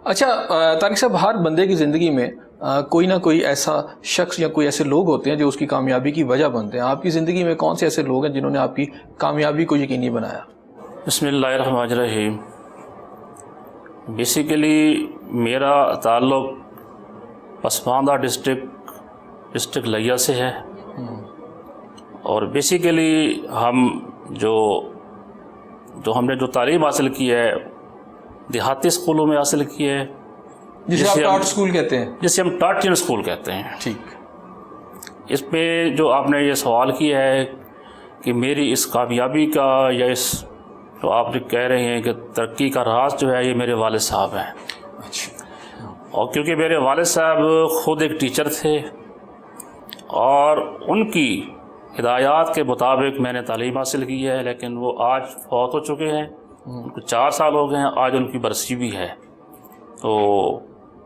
اچھا طارق صاحب، ہر بندے کی زندگی میں کوئی نہ کوئی ایسا شخص یا کوئی ایسے لوگ ہوتے ہیں جو اس کی کامیابی کی وجہ بنتے ہیں. آپ کی زندگی میں کون سے ایسے لوگ ہیں جنہوں نے آپ کی کامیابی کو یقینی بنایا؟ بسم اللہ الرحمن الرحیم. بیسیکلی میرا تعلق پسماندہ ڈسٹرکٹ لیا سے ہے، اور بیسیکلی ہم ہم نے جو تعلیم حاصل کی ہے دیہاتی اسکولوں میں حاصل کی ہے، جسے آپ ٹاٹ اسکول کہتے ہیں. جسے ہم ٹاٹین اسکول کہتے ہیں. ٹھیک. اس پہ جو آپ نے یہ سوال کیا ہے کہ میری اس کامیابی کا یا اس جو آپ کہہ رہے ہیں کہ ترقی کا راز جو ہے، یہ میرے والد صاحب ہیں. اور کیونکہ میرے والد صاحب خود ایک ٹیچر تھے اور ان کی ہدایات کے مطابق میں نے تعلیم حاصل کی ہے، لیکن وہ آج فوت ہو چکے ہیں. ان کو 4 سال ہو گئے ہیں، آج ان کی برسی بھی ہے. تو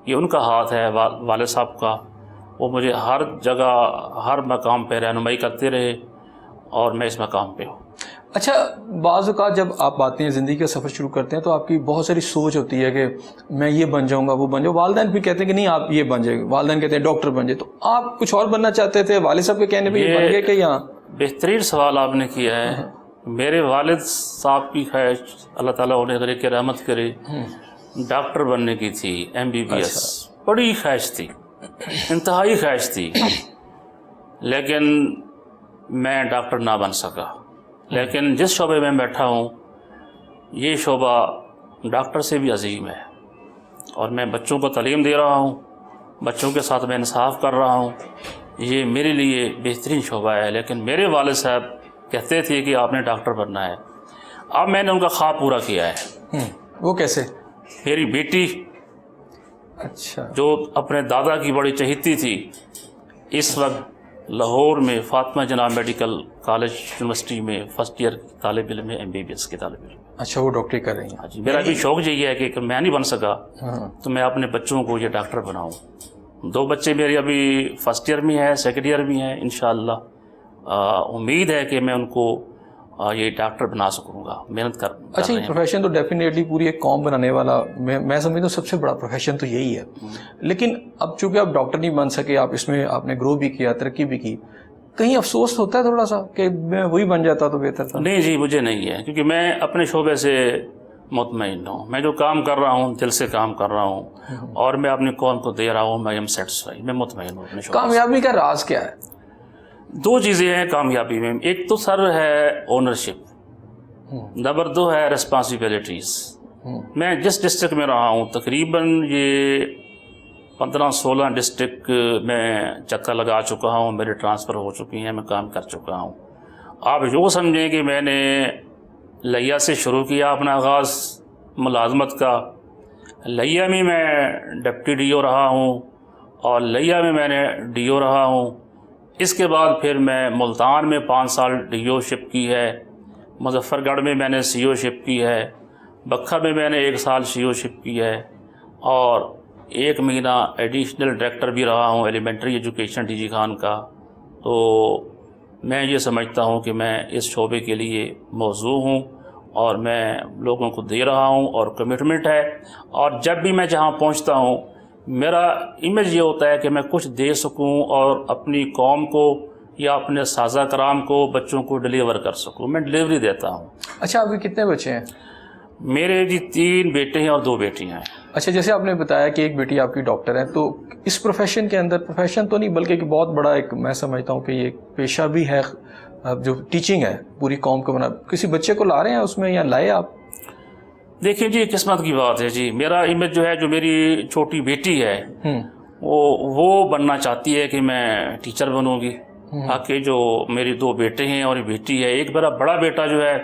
یہ ان کا ہاتھ ہے والد صاحب کا. وہ مجھے ہر جگہ ہر مقام پہ رہنمائی کرتے رہے اور میں اس مقام پہ ہوں. اچھا، بعض اوقات جب آپ آتے ہیں زندگی کا سفر شروع کرتے ہیں تو آپ کی بہت ساری سوچ ہوتی ہے کہ میں یہ بن جاؤں گا، وہ بن جاؤں. والدین بھی کہتے ہیں کہ نہیں آپ یہ بن جائیں گے، والدین کہتے ہیں ڈاکٹر بن جائے. تو آپ کچھ اور بننا چاہتے تھے، والد صاحب کے کہنے پہ یہ بن گئے کہ یہاں؟ بہترین سوال آپ نے کیا ہے. میرے والد صاحب کی خواہش، اللہ تعالیٰ انہیں غریق کے رحمت کرے، ڈاکٹر بننے کی تھی. MBBS بڑی خواہش تھی، انتہائی خواہش تھی، لیکن میں ڈاکٹر نہ بن سکا. لیکن جس شعبے میں بیٹھا ہوں یہ شعبہ ڈاکٹر سے بھی عظیم ہے، اور میں بچوں کو تعلیم دے رہا ہوں، بچوں کے ساتھ میں انصاف کر رہا ہوں. یہ میرے لیے بہترین شعبہ ہے. لیکن میرے والد صاحب کہتے تھے کہ آپ نے ڈاکٹر بننا ہے. اب میں نے ان کا خواب پورا کیا ہے. وہ کیسے؟ میری بیٹی اچھا، جو اپنے دادا کی بڑی چہیتی تھی، اس وقت لاہور میں فاطمہ جناح میڈیکل کالج یونیورسٹی میں فرسٹ ایئر کی طالب علم ہے، MBBS کی طالب علم. اچھا، وہ ڈاکٹری کر رہی ہیں. ہاں جی. میرا بھی شوق یہی ہے کہ میں نہیں بن سکا تو میں اپنے بچوں کو یہ ڈاکٹر بناؤں. 2 بچے میرے ابھی فرسٹ ایئر میں ہیں، سیکنڈ ایئر بھی ہیں. انشاءاللہ امید ہے کہ میں ان کو یہ ڈاکٹر بنا سکوں گا. محنت کر. اچھا، یہ پروفیشن تو ڈیفینیٹلی پوری ایک قوم بنانے والا میں سمجھتا ہوں سب سے بڑا پروفیشن تو یہی ہے. لیکن اب چونکہ آپ ڈاکٹر نہیں بن سکے، آپ اس میں آپ نے گرو بھی کیا، ترقی بھی کی، کہیں افسوس ہوتا ہے تھوڑا سا کہ میں وہی بن جاتا تو بہتر تھا؟ نہیں جی، مجھے نہیں ہے، کیونکہ میں اپنے شعبے سے مطمئن ہوں. میں جو کام کر رہا ہوں دل سے کام کر رہا ہوں، اور میں اپنی قوم کو دے رہا ہوں. میں ایم سیٹسفائی، میں مطمئن ہوں اپنے شعبے سے. کامیابی کا راز کیا ہے؟ 2 چیزیں ہیں کامیابی میں. ایک تو سر ہے اونرشپ، نمبر 2 ہے ریسپانسبلٹیز. میں جس ڈسٹرکٹ میں رہا ہوں تقریباً یہ 15-16 ڈسٹرکٹ میں چکر لگا چکا ہوں. میرے ٹرانسفر ہو چکی ہیں، میں کام کر چکا ہوں. آپ یوں سمجھیں کہ میں نے لیا سے شروع کیا اپنا آغاز ملازمت کا. لیا میں ڈپٹی DO رہا ہوں، اور لیا میں نے DO رہا ہوں. اس کے بعد پھر میں ملتان میں 5 سال DO شپ کی ہے. مظفر گڑھ میں نے CO شپ کی ہے. بکھا میں نے 1 سال CO شپ کی ہے، اور 1 مہینہ ایڈیشنل ڈائریکٹر بھی رہا ہوں ایلیمنٹری ایجوکیشن DG خان کا. تو میں یہ سمجھتا ہوں کہ میں اس شعبے کے لیے موضوع ہوں، اور میں لوگوں کو دے رہا ہوں، اور کمٹمنٹ ہے. اور جب بھی میں جہاں پہنچتا ہوں میرا امیج یہ ہوتا ہے کہ میں کچھ دے سکوں اور اپنی قوم کو یا اپنے سازہ کرام کو، بچوں کو ڈلیور کر سکوں. میں ڈلیوری دیتا ہوں. اچھا، آپ کے کتنے بچے ہیں؟ میرے جی 3 بیٹے ہیں اور 2 بیٹیاں ہیں. اچھا، جیسے آپ نے بتایا کہ ایک بیٹی آپ کی ڈاکٹر ہے، تو اس پروفیشن کے اندر، پروفیشن تو نہیں بلکہ ایک بہت بڑا ایک میں سمجھتا ہوں کہ یہ پیشہ بھی ہے جو ٹیچنگ ہے پوری قوم کو بنا. کسی بچے کو لا رہے ہیں اس میں یا لائے آپ؟ دیکھیں جی، قسمت کی بات ہے جی. میرا امیج جو ہے، جو میری چھوٹی بیٹی ہے وہ بننا چاہتی ہے کہ میں ٹیچر بنوں گی. باقی جو میری 2 بیٹے ہیں اور بیٹی ہے، ایک میرا بڑا بیٹا جو ہے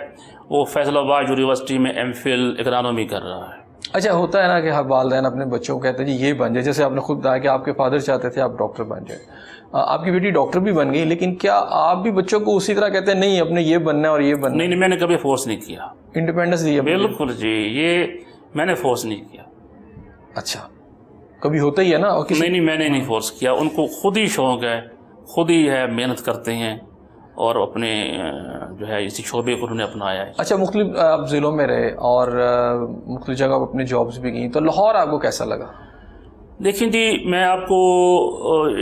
وہ فیصل آباد یونیورسٹی میں MPhil اکنامی کر رہا ہے. اچھا، ہوتا ہے نا کہ والدین اپنے بچوں کو کہتے ہیں جی یہ بن جائے. جیسے آپ نے خود بتایا کہ آپ کے فادر چاہتے تھے آپ ڈاکٹر بن جائیں، آپ کی بیٹی ڈاکٹر بھی بن گئی، لیکن کیا آپ بھی بچوں کو اسی طرح کہتے ہیں نہیں اپنے یہ بننا ہے اور یہ بننا؟ نہیں، میں نے کبھی فورس نہیں کیا. انڈیپینڈنس دی ہے؟ بالکل جی، یہ میں نے فورس نہیں کیا. اچھا، کبھی ہوتا ہی ہے نا. نہیں، میں نے نہیں فورس کیا. ان کو خود ہی شوق ہے، خود ہی ہے، محنت کرتے ہیں. اور اپنے جو ہے اسی شعبے کو انہوں نے اپنایا ہے. اچھا، مختلف آپ ضلعوں میں رہے اور مختلف جگہ اپنے جابس بھی کی، تو لاہور آپ کو کیسا لگا؟ دیکھیں جی، میں آپ کو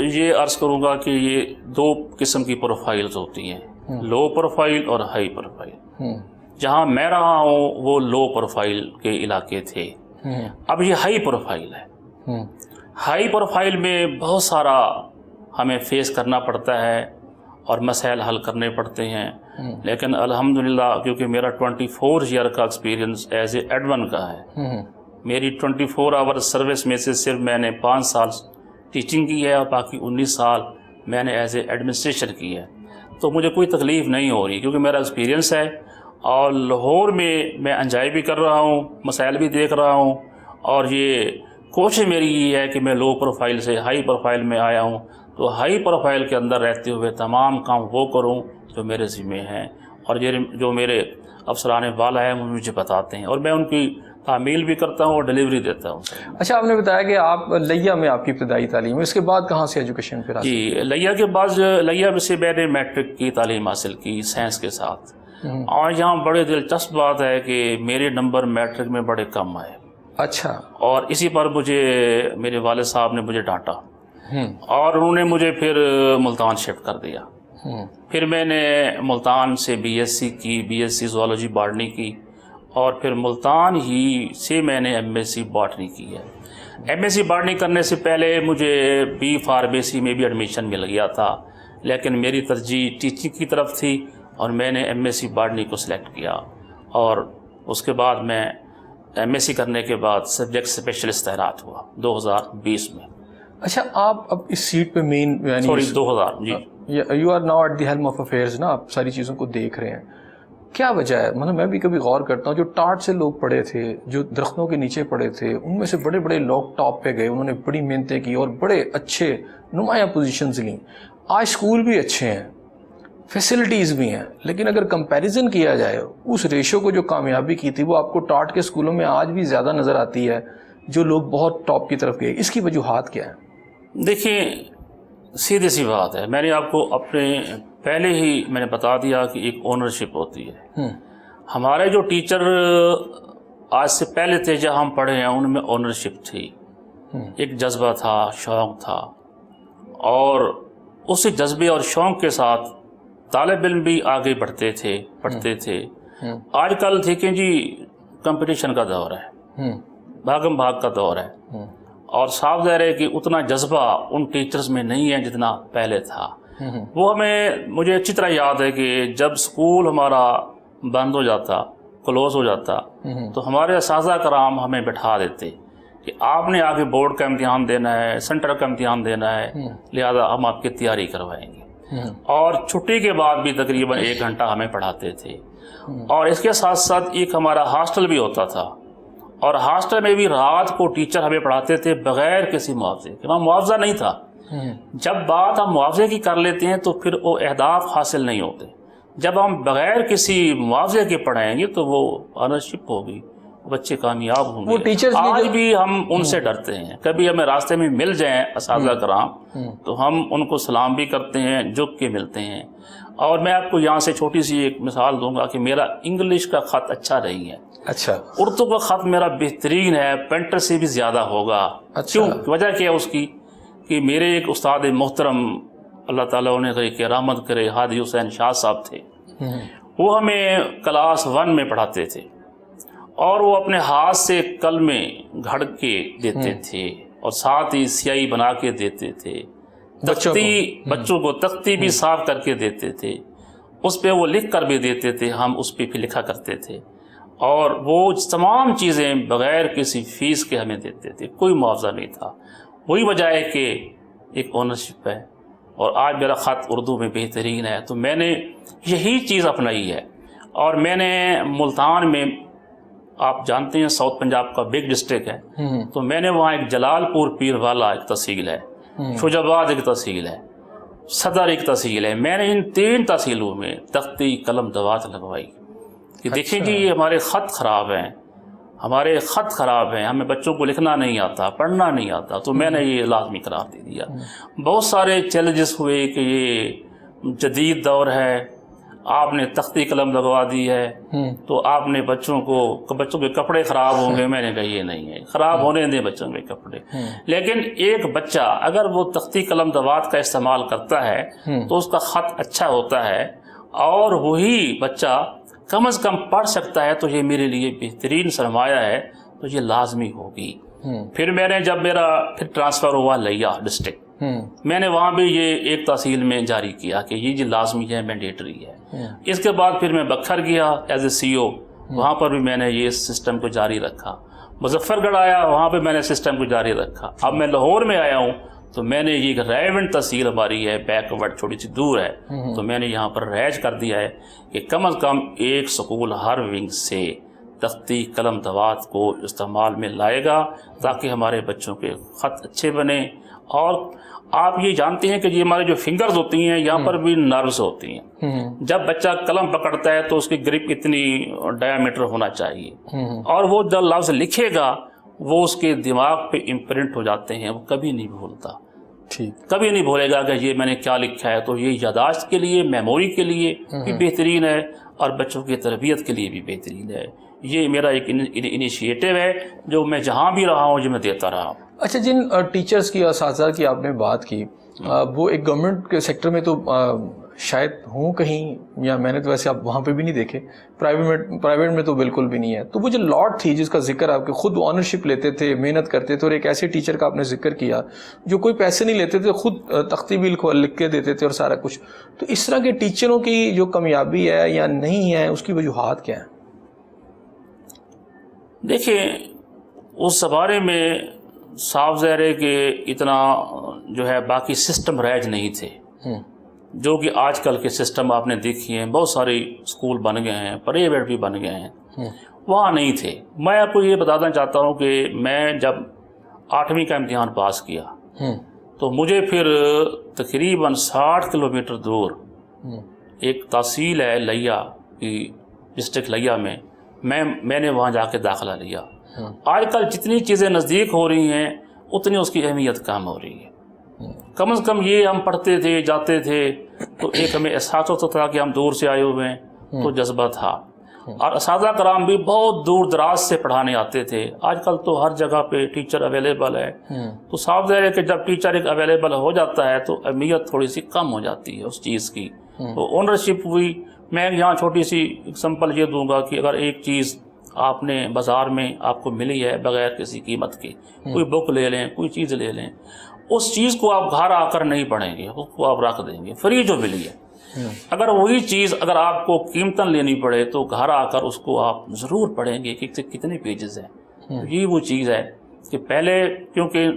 یہ عرض کروں گا کہ یہ دو قسم کی پروفائلز ہوتی ہیں، لو پروفائل اور ہائی پروفائل. جہاں میں رہا ہوں وہ لو پروفائل کے علاقے تھے. اب یہ ہائی پروفائل ہے. ہائی پروفائل میں بہت سارا ہمیں فیس کرنا پڑتا ہے اور مسائل حل کرنے پڑتے ہیں. لیکن الحمدللہ کیونکہ میرا 24 ایئر کا ایکسپیرینس ایز اے ایڈمن کا ہے، میری 24 آور سروس میں سے صرف میں نے 5 سال ٹیچنگ کی ہے اور باقی 19 سال میں نے ایز اے ایڈمنسٹریشن کی ہے. تو مجھے کوئی تکلیف نہیں ہو رہی کیونکہ میرا ایکسپیرینس ہے. اور لاہور میں انجوائے بھی کر رہا ہوں، مسائل بھی دیکھ رہا ہوں، اور یہ کوشش میری یہ ہے کہ میں لو پروفائل سے ہائی پروفائل میں آیا ہوں تو ہائی پروفائل کے اندر رہتے ہوئے تمام کام وہ کروں جو میرے ذمہ ہیں اور جو میرے افسران والا ہیں وہ مجھے بتاتے ہیں اور میں ان کی تعمیل بھی کرتا ہوں اور ڈیلیوری دیتا ہوں. اچھا، آپ نے بتایا کہ آپ لیا میں آپ کی ابتدائی تعلیم، اس کے بعد کہاں سے ایجوکیشن پھر؟ جی، لیا کے بعد لیا سے میں نے میٹرک کی تعلیم حاصل کی سائنس کے ساتھ. اور یہاں بڑے دلچسپ بات ہے کہ میرے نمبر میٹرک میں بڑے کم آئے. اچھا. اور اسی پر مجھے میرے والد صاحب نے مجھے ڈانٹا اور انہوں نے مجھے پھر ملتان شفٹ کر دیا. پھر میں نے ملتان سے بی ایس سی کی، B S C zoology botany کی، اور پھر ملتان ہی سے میں نے ایم ایس سی باٹنی کی ہے. ایم ایس سی باٹنی کرنے سے پہلے مجھے بی فارمیسی میں بھی ایڈمیشن مل گیا تھا، لیکن میری ترجیح ٹیچنگ کی طرف تھی اور میں نے ایم ایس سی باٹنی کو سلیکٹ کیا. اور اس کے بعد میں ایم ایس سی کرنے کے بعد سبجیکٹ اسپیشلسٹ تعینات ہوا 2020 میں. اچھا، آپ اب اس سیٹ پہ مین سوری 2000 جی you are now at the helm of affairs نا، آپ ساری چیزوں کو دیکھ رہے ہیں. کیا وجہ ہے؟ مطلب میں بھی کبھی غور کرتا ہوں، جو ٹاٹ سے لوگ پڑے تھے، جو درختوں کے نیچے پڑے تھے، ان میں سے بڑے بڑے لوگ ٹاپ پہ گئے، انہوں نے بڑی محنتیں کی اور بڑے اچھے نمایاں پوزیشنز لیں. آج اسکول بھی اچھے ہیں، فیسلٹیز بھی ہیں، لیکن اگر کمپیریزن کیا جائے اس ریشو کو جو کامیابی کی تھی وہ آپ کو ٹاٹ کے اسکولوں میں آج بھی زیادہ نظر آتی ہے، جو لوگ بہت ٹاپ کی طرف گئے. اس کی وجوہات کیا ہیں؟ دیکھیں، سیدھی سی بات ہے، میں نے آپ کو اپنے پہلے ہی میں نے بتا دیا کہ ایک اونرشپ ہوتی ہے. ہمارے جو ٹیچر آج سے پہلے تھے جہاں ہم پڑھے ہیں ان میں اونرشپ تھی، ایک جذبہ تھا، شوق تھا، اور اسی جذبے اور شوق کے ساتھ طالب علم بھی آگے بڑھتے تھے، پڑھتے تھے. آج کل دیکھیں جی، کمپٹیشن کا دور ہے، بھاگم بھاگ کا دور ہے، اور صاف ظاہر ہے کہ اتنا جذبہ ان ٹیچرز میں نہیں ہے جتنا پہلے تھا. وہ مجھے اچھی طرح یاد ہے کہ جب اسکول ہمارا بند ہو جاتا، کلوز ہو جاتا، تو ہمارے اساتذہ کرام ہمیں بٹھا دیتے کہ آپ نے آگے بورڈ کا امتحان دینا ہے، سینٹر کا امتحان دینا ہے، لہذا ہم آپ کی تیاری کروائیں گے. اور چھٹی کے بعد بھی تقریباً 1 گھنٹہ ہمیں پڑھاتے تھے. اور اس کے ساتھ ساتھ ایک ہمارا ہاسٹل بھی ہوتا تھا، اور ہاسٹل میں بھی رات کو ٹیچر ہمیں پڑھاتے تھے بغیر کسی معاوضے کے. وہاں معاوضہ نہیں تھا. جب بات ہم معاوضے کی کر لیتے ہیں تو پھر وہ اہداف حاصل نہیں ہوتے. جب ہم بغیر کسی معاوضے کے پڑھائیں گے تو وہ آنرشپ ہوگی، بچے کامیاب ہوں گے. آج بھی ہم ان سے ڈرتے ہیں. کبھی ہمیں راستے میں مل جائیں اساتذہ کرام تو ہم ان کو سلام بھی کرتے ہیں، جھک کے ملتے ہیں. اور میں آپ کو یہاں سے چھوٹی سی ایک مثال دوں گا کہ میرا انگلش کا خط اچھا نہیں ہے. اچھا. اردو کا خط میرا بہترین ہے، پینٹر سے بھی زیادہ ہوگا. کیوں؟ وجہ کیا ہے اس کی کہ میرے ایک استاد محترم، اللہ تعالیٰ انہیں کہ رحمت کرے، ہادی حسین شاہ صاحب تھے. وہ ہمیں کلاس 1 میں پڑھاتے تھے اور وہ اپنے ہاتھ سے قلمیں گھڑ کے دیتے تھے اور ساتھ ہی سیاہی بنا کے دیتے تھے. بچوں کو تختی بھی صاف کر کے دیتے تھے، اس پہ وہ لکھ کر بھی دیتے تھے، ہم اس پہ بھی لکھا کرتے تھے. اور وہ تمام چیزیں بغیر کسی فیس کے ہمیں دیتے تھے، کوئی معاوضہ نہیں تھا. وہی وجہ ہے کہ ایک اونرشپ ہے اور آج میرا خط اردو میں بہترین ہے. تو میں نے یہی چیز اپنائی ہے. اور میں نے ملتان میں، آپ جانتے ہیں ساؤتھ پنجاب کا بگ ڈسٹرکٹ ہے، تو میں نے وہاں ایک جلال پور پیر والا ایک تحصیل ہے، شجاع آباد ایک تحصیل ہے، صدر ایک تحصیل ہے. میں نے ان 3 تحصیلوں میں تختی قلم دوات لگوائی کہ دیکھیں جی یہ ہمارے خط خراب ہیں، ہمارے خط خراب ہیں، ہمیں بچوں کو لکھنا نہیں آتا، پڑھنا نہیں آتا. تو میں نے یہ لازمی قرار دے دیا. بہت سارے چیلنجز ہوئے کہ یہ جدید دور ہے، آپ نے تختی قلم لگوا دی ہے تو آپ نے بچوں کے کپڑے خراب ہوں گے. میں نے کہا یہ نہیں ہے، خراب ہونے دیں بچوں کے کپڑے. لیکن ایک بچہ اگر وہ تختی قلم دوات کا استعمال کرتا ہے تو اس کا خط اچھا ہوتا ہے، اور وہی بچہ کم از کم پڑھ سکتا ہے، تو یہ میرے لیے بہترین سرمایہ ہے، تو یہ لازمی ہوگی. پھر میں نے جب میرا پھر ٹرانسفر ہوا لیا ڈسٹرکٹ، میں نے وہاں بھی یہ ایک تحصیل میں جاری کیا کہ یہ لازمی ہے، مینڈیٹری ہے. اس کے بعد پھر میں بکھر گیا ایز اے سی او، وہاں پر بھی میں نے یہ سسٹم کو جاری رکھا. مظفر گڑھ آیا، وہاں پہ میں نے سسٹم کو جاری رکھا. اب میں لاہور میں آیا ہوں تو میں نے یہ ریونٹ تحصیل ہماری ہے، بیکورڈ تھوڑی سی دور ہے، تو میں نے یہاں پر رائج کر دیا ہے کہ کم از کم ایک سکول ہر ونگ سے تختی قلم دوات کو استعمال میں لائے گا، تاکہ ہمارے بچوں کے خط اچھے بنے. اور آپ یہ جانتے ہیں کہ یہ ہمارے جو فنگرز ہوتی ہیں یہاں پر بھی نروز ہوتی ہیں. جب بچہ قلم پکڑتا ہے تو اس کی گرپ اتنی ڈایامیٹر ہونا چاہیے، اور وہ جب لفظ لکھے گا وہ اس کے دماغ پہ امپرنٹ ہو جاتے ہیں، وہ کبھی نہیں بھولتا. کبھی نہیں بھولے گا کہ یہ میں نے کیا لکھا ہے. تو یہ یاداشت کے لیے، میموری کے لیے بھی بہترین ہے، اور بچوں کی تربیت کے لیے بھی بہترین ہے. یہ میرا ایک انیشیٹو ہے جو میں جہاں بھی رہا ہوں جو میں دیتا رہا ہوں. اچھا، جن ٹیچرز کی، اساتذہ کی آپ نے بات کی، وہ ایک گورنمنٹ کے سیکٹر میں تو شاید ہوں کہیں، یا میں نے تو ویسے آپ وہاں پہ بھی نہیں دیکھے، پرائیویٹ میں تو بالکل بھی نہیں ہے. تو وہ جو لاٹ تھی جس کا ذکر آپ کے خود آنرشپ لیتے تھے، محنت کرتے تھے، اور ایک ایسے ٹیچر کا آپ نے ذکر کیا جو کوئی پیسے نہیں لیتے تھے، خود تختی بھی لکھ کے دیتے تھے اور سارا کچھ. تو اس طرح کے ٹیچروں کی جو کامیابی ہے یا نہیں ہے، اس کی وجوہات کیا ہیں؟ دیکھیں، اس بارے میں صاف ظاہر ہے کہ اتنا جو ہے باقی سسٹم رائج نہیں تھے، جو کہ آج کل کے سسٹم آپ نے دیکھی ہیں. بہت سارے اسکول بن گئے ہیں، پرائیویٹ بھی بن گئے ہیں، وہاں نہیں تھے. میں آپ کو یہ بتانا چاہتا ہوں کہ میں جب 8ویں کا امتحان پاس کیا تو مجھے پھر تقریباً 60 کلومیٹر دور ایک تحصیل ہے لیا کی، ڈسٹرکٹ لیا میں نے وہاں جا کے داخلہ لیا. آج کل جتنی چیزیں نزدیک ہو رہی ہیں اتنی اس کی اہمیت کم ہو رہی ہے. کم از کم یہ ہم پڑھتے تھے، جاتے تھے تو ایک ہمیں احساس ہوتا تھا کہ ہم دور سے آئے ہوئے ہیں، تو جذبہ تھا. اور اساتذہ کرام بھی بہت دور دراز سے پڑھانے آتے تھے. آج کل تو ہر جگہ پہ ٹیچر اویلیبل ہے، تو صاف ظاہر ہے کہ جب ٹیچر ایک اویلیبل ہو جاتا ہے تو اہمیت تھوڑی سی کم ہو جاتی ہے اس چیز کی. تو اونرشپ ہوئی. میں یہاں چھوٹی سی ایگزامپل یہ دوں گا کہ اگر ایک چیز آپ نے بازار میں آپ کو ملی ہے بغیر کسی قیمت کے، کوئی بک لے لیں، کوئی چیز لے لیں، اس چیز کو آپ گھر آ کر نہیں پڑھیں گے، اس کو آپ رکھ دیں گے، فری جو ملی ہے. اگر وہی چیز اگر آپ کو قیمتاً لینی پڑے تو گھر آ کر اس کو آپ ضرور پڑھیں گے کہ کتنے پیجز ہیں. یہ وہ چیز ہے کہ پہلے کیونکہ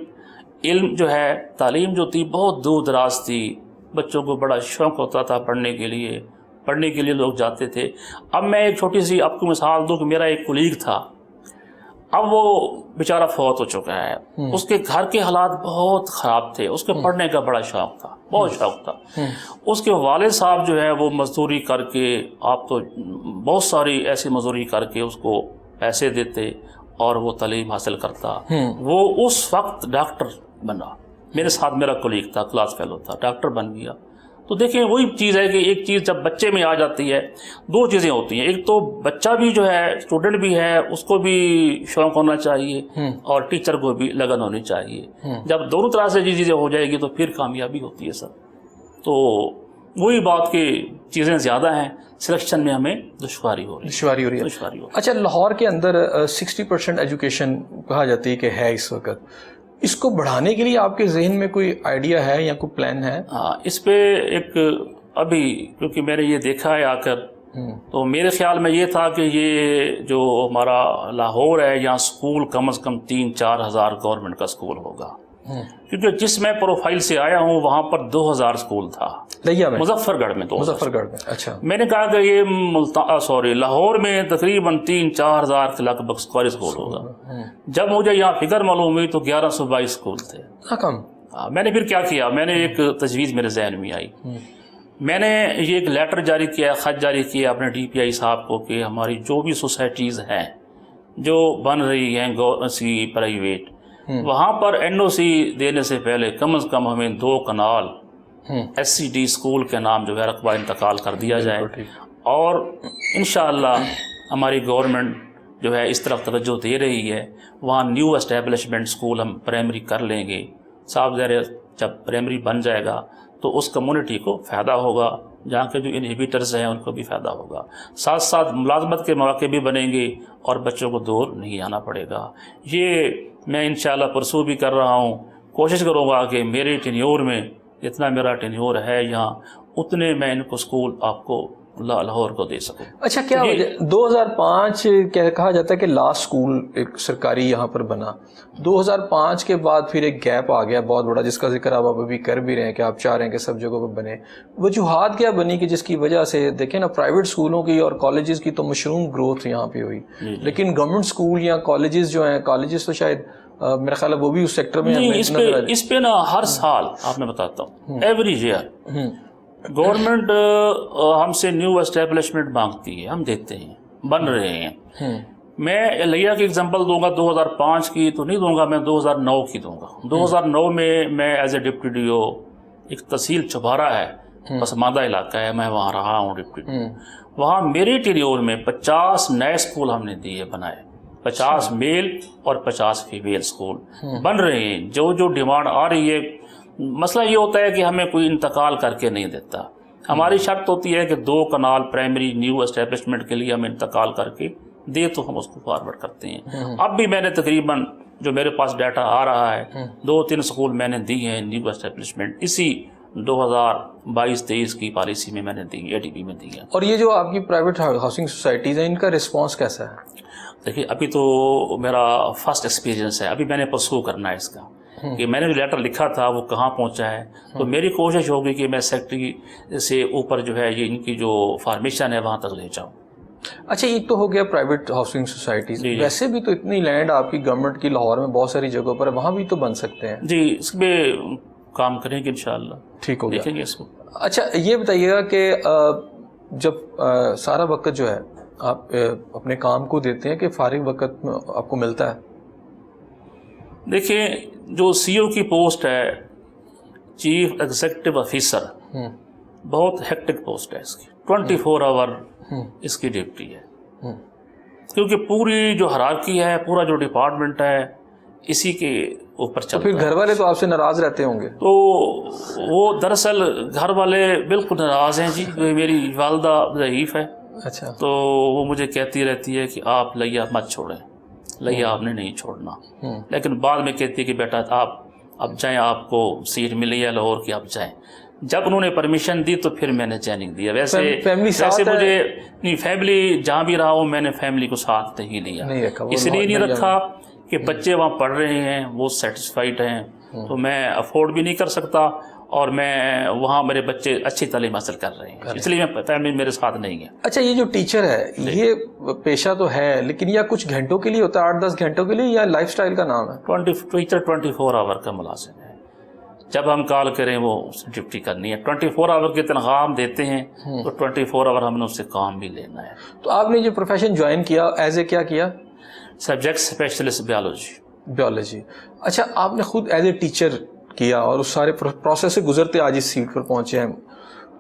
علم جو ہے، تعلیم جو تھی بہت دور دراز تھی، بچوں کو بڑا شوق ہوتا تھا پڑھنے کے لیے لوگ جاتے تھے. اب میں ایک چھوٹی سی آپ کو مثال دوں کہ میرا ایک کولیگ تھا، اب وہ بیچارہ فوت ہو چکا ہے. اس کے گھر کے حالات بہت خراب تھے، اس کے پڑھنے کا بڑا شوق تھا، بہت شوق تھا. اس کے والد صاحب جو ہے وہ مزدوری کر کے، آپ تو بہت ساری ایسی مزدوری کر کے اس کو پیسے دیتے اور وہ تعلیم حاصل کرتا. وہ اس وقت ڈاکٹر بنا، میرے ساتھ میرا کولیگ تھا، کلاس فیلو تھا، ڈاکٹر بن گیا. تو دیکھیں وہی چیز ہے کہ ایک چیز جب بچے میں آ جاتی ہے، دو چیزیں ہوتی ہیں. ایک تو بچہ بھی جو ہے، اسٹوڈنٹ بھی ہے، اس کو بھی شوق ہونا چاہیے اور ٹیچر کو بھی لگن ہونی چاہیے. جب دونوں طرح سے یہ چیزیں ہو جائے گی تو پھر کامیابی ہوتی ہے سر. تو وہی بات کہ چیزیں زیادہ ہیں، سلیکشن میں ہمیں دشواری ہو رہی ہے. اچھا، لاہور کے اندر 60% ایجوکیشن کہا جاتی ہے کہ ہے اس وقت. اس کو بڑھانے کے لیے آپ کے ذہن میں کوئی آئیڈیا ہے یا کوئی پلان ہے؟ ہاں، اس پہ ایک ابھی کیونکہ میں نے یہ دیکھا ہے آ کر، تو میرے خیال میں یہ تھا کہ یہ جو ہمارا لاہور ہے، یہاں سکول کم از کم 3-4 ہزار گورنمنٹ کا سکول ہوگا. کیونکہ جس میں پروفائل سے آیا ہوں وہاں پر 2000 سکول تھا مظفر گڑھ میں. اچھا، میں نے کہا کہ یہ لاہور میں تقریباً 3-4 ہزار کے لگ بھگ سکول ہوگا. جب مجھے یہاں فگر معلوم ہوئی تو 1122 سکول تھے. میں نے پھر کیا کیا، میں نے ایک تجویز میرے ذہن میں آئی. میں نے یہ ایک لیٹر جاری کیا، خط جاری کیا اپنے ڈی پی آئی صاحب کو کہ ہماری جو بھی سوسائٹیز ہیں جو بن رہی ہیں پرائیویٹ، وہاں پر این او سی دینے سے پہلے کم از کم ہمیں 2 کنال SCD اسکول کے نام جو ہے رقبہ انتقال کر دیا جائے، اور انشاءاللہ ہماری گورنمنٹ جو ہے اس طرف توجہ دے رہی ہے، وہاں نیو اسٹیبلشمنٹ اسکول ہم پرائمری کر لیں گے. صاحب ظاہر جب پرائمری بن جائے گا تو اس کمیونٹی کو فائدہ ہوگا، جہاں کے جو انہیبیٹرز ہیں ان کو بھی فائدہ ہوگا، ساتھ ساتھ ملازمت کے مواقع بھی بنیں گے اور بچوں کو دور نہیں آنا پڑے گا. یہ میں انشاءاللہ پرسو بھی کر رہا ہوں، کوشش کروں گا کہ میرے ٹینیور میں جتنا میرا ٹینیور ہے یہاں اتنے میں ان کو اسکول آپ کو لاہور کو دے سکوں. اچھا، کیا 2005 کہا جاتا ہے کہ لاسٹ اسکول ایک سرکاری یہاں پر بنا، 2005 کے بعد پھر ایک گیپ آ گیا بہت بڑا، جس کا ذکر آپ ابھی کر بھی رہے ہیں کہ آپ چاہ رہے ہیں کہ سب جگہوں پہ بنے. وجوہات کیا بنی کہ جس کی وجہ سے دیکھیں نا پرائیویٹ اسکولوں کی اور کالجز کی تو مشروم گروتھ یہاں پہ ہوئی، لیکن گورنمنٹ اسکول یا کالجز جو ہیں، کالجز تو شاید میرا خیال ہے وہ بھی اس سیکٹر میں اس پہ نا ہر سال آپ میں بتاتا ہوں، ایوری ایئر گورنمنٹ ہم سے نیو اسٹیبلشمنٹ مانگتی ہے، ہم دیتے ہیں، بن رہے ہیں. میں لیا کی اگزامپل دوں گا، 2005 کی تو نہیں دوں گا، میں 2009 کی دوں گا. 2009 میں as a deputy D O, ایک تحصیل چھبارہ ہے، پسماندہ علاقہ ہے، میں وہاں رہا ہوں ڈپٹی ڈی او. وہاں میرے ٹینیور میں 50 نئے اسکول ہم نے دیے بنائے، 50 میل اور 50 فیمیل اسکول بن رہے ہیں. جو ڈیمانڈ آ رہی ہے، مسئلہ یہ ہوتا ہے کہ ہمیں کوئی انتقال کر کے نہیں دیتا. ہماری شرط ہوتی ہے کہ 2 کنال پرائمری نیو اسٹیبلشمنٹ کے لیے ہم انتقال کر کے دے تو ہم اس کو فارورڈ کرتے ہیں. اب بھی میں نے تقریباً جو میرے پاس ڈیٹا آ رہا ہے 2-3 اسکول میں نے دی ہیں نیو اسٹیبلشمنٹ، اسی 2022-23 کی پالیسی میں نے دی، ADB میں دی ہے. اور یہ جو آپ کی پرائیویٹ ہاؤسنگ سوسائٹیز ہیں، ان کا رسپانس کیسا ہے؟ دیکھیے ابھی تو میرا فرسٹ ایکسپیرینس ہے، ابھی میں نے پرسو کرنا ہے اس کا کہ میں نے جو لیٹر لکھا تھا وہ کہاں پہنچا ہے. تو میری کوشش ہوگی کہ میں سیکٹری سے اوپر جو ہے یہ ان کی جو فارمیشن ہے وہاں تک لے جاؤں. اچھا، یہ تو ہو گیا پرائیویٹ ہاؤسنگ سوسائٹیز، ویسے بھی تو اتنی لینڈ آپ کی گورنمنٹ کی لاہور میں بہت ساری جگہوں پر، وہاں بھی تو بن سکتے ہیں. جی، اس پہ کام کریں گے انشاءاللہ، ٹھیک ہو دیکھیں گے اس کو. اچھا، یہ بتائیے گا کہ جب سارا وقت جو ہے آپ اپنے کام کو دیتے ہیں کہ فارغ وقت میں آپ کو ملتا ہے؟ دیکھیں، جو CO کی پوسٹ ہے، چیف ایگزیکٹو آفیسر، بہت ہیکٹک پوسٹ ہے اس کی، 24 آور اس کی ڈیوٹی ہے، کیونکہ پوری جو ہرارکی ہے، پورا جو ڈپارٹمنٹ ہے اسی کے اوپر چلتا ہے. پھر گھر والے تو آپ سے ناراض رہتے ہوں گے؟ تو وہ دراصل گھر والے بالکل ناراض ہیں جی. میری والدہ ضعیف ہے. اچھا. تو وہ مجھے کہتی رہتی ہے کہ آپ لیا مت چھوڑیں، لیا آپ نے نہیں چھوڑنا. لیکن بعد میں کہتی ہے کہ بیٹا آپ اب جائیں، آپ کو سیٹ ملی ہے لاہور کی، آپ جائیں. جب انہوں نے پرمیشن دی تو پھر میں نے جوائننگ دیا. ویسے مجھے نہیں، فیملی جہاں بھی رہا ہوں میں نے فیملی کو ساتھ نہیں لیا، اس لیے نہیں رکھا کہ بچے وہاں پڑھ رہے ہیں، وہ سیٹسفائیڈ ہیں، تو میں افورڈ بھی نہیں کر سکتا، اور میں وہاں میرے بچے اچھی تعلیم حاصل کر رہے ہیں، اس لیے میں فیملی میرے ساتھ نہیں ہے. اچھا، یہ جو ٹیچر ہے یہ پیشہ تو ہے، لیکن یہ کچھ گھنٹوں کے لیے ہوتا ہے، 8-10 گھنٹوں کے لیے، یا لائف سٹائل کا نام ہے؟ ٹیچر 24 آور کا ملازم ہے. جب ہم کال کریں وہ ڈیوٹی کرنی ہے. 24 آور کی تنخواہ ہم دیتے ہیں تو 24 آور ہم نے اس سے کام بھی لینا ہے. تو آپ نے جو پروفیشن جوائن کیا ایز اے کیا کیا؟ Subject specialist biology. اچھا، آپ نے خود ایز اے ٹیچر کیا اور اس سارے پروسیس سے گزرتے آج اس سیٹ پر پہنچے ہیں.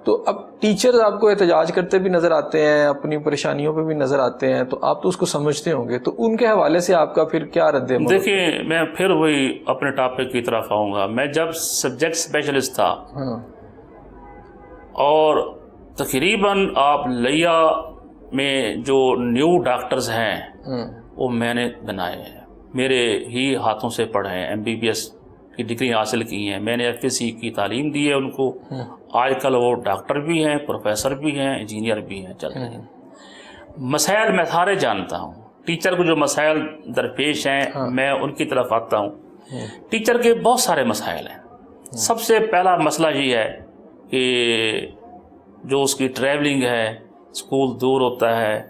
تو اب ٹیچرز آپ کو احتجاج کرتے بھی نظر آتے ہیں، اپنی پریشانیوں پہ بھی نظر آتے ہیں، تو آپ تو اس کو سمجھتے ہوں گے، تو ان کے حوالے سے آپ کا پھر کیا رد عمل؟ دیکھیں، میں پھر وہی اپنے ٹاپک کی طرف آؤں گا. میں جب سبجیکٹ اسپیشلسٹ تھا اور تقریباً آپ لیا میں جو نیو ڈاکٹرز ہیں وہ میں نے بنائے ہیں، میرے ہی ہاتھوں سے پڑھے ہیں، MBBS کی ڈگری حاصل کی ہیں، میں نے FSC کی تعلیم دی ہے ان کو. آج کل وہ ڈاکٹر بھی ہیں، پروفیسر بھی ہیں، انجینئر بھی ہیں، چل رہے ہیں. مسائل میں سارے جانتا ہوں. ٹیچر کو جو مسائل درپیش ہیں میں ان کی طرف آتا ہوں. ٹیچر کے بہت سارے مسائل ہیں. سب سے پہلا مسئلہ یہ ہے کہ جو اس کی ٹریولنگ ہے، اسکول دور ہوتا ہے،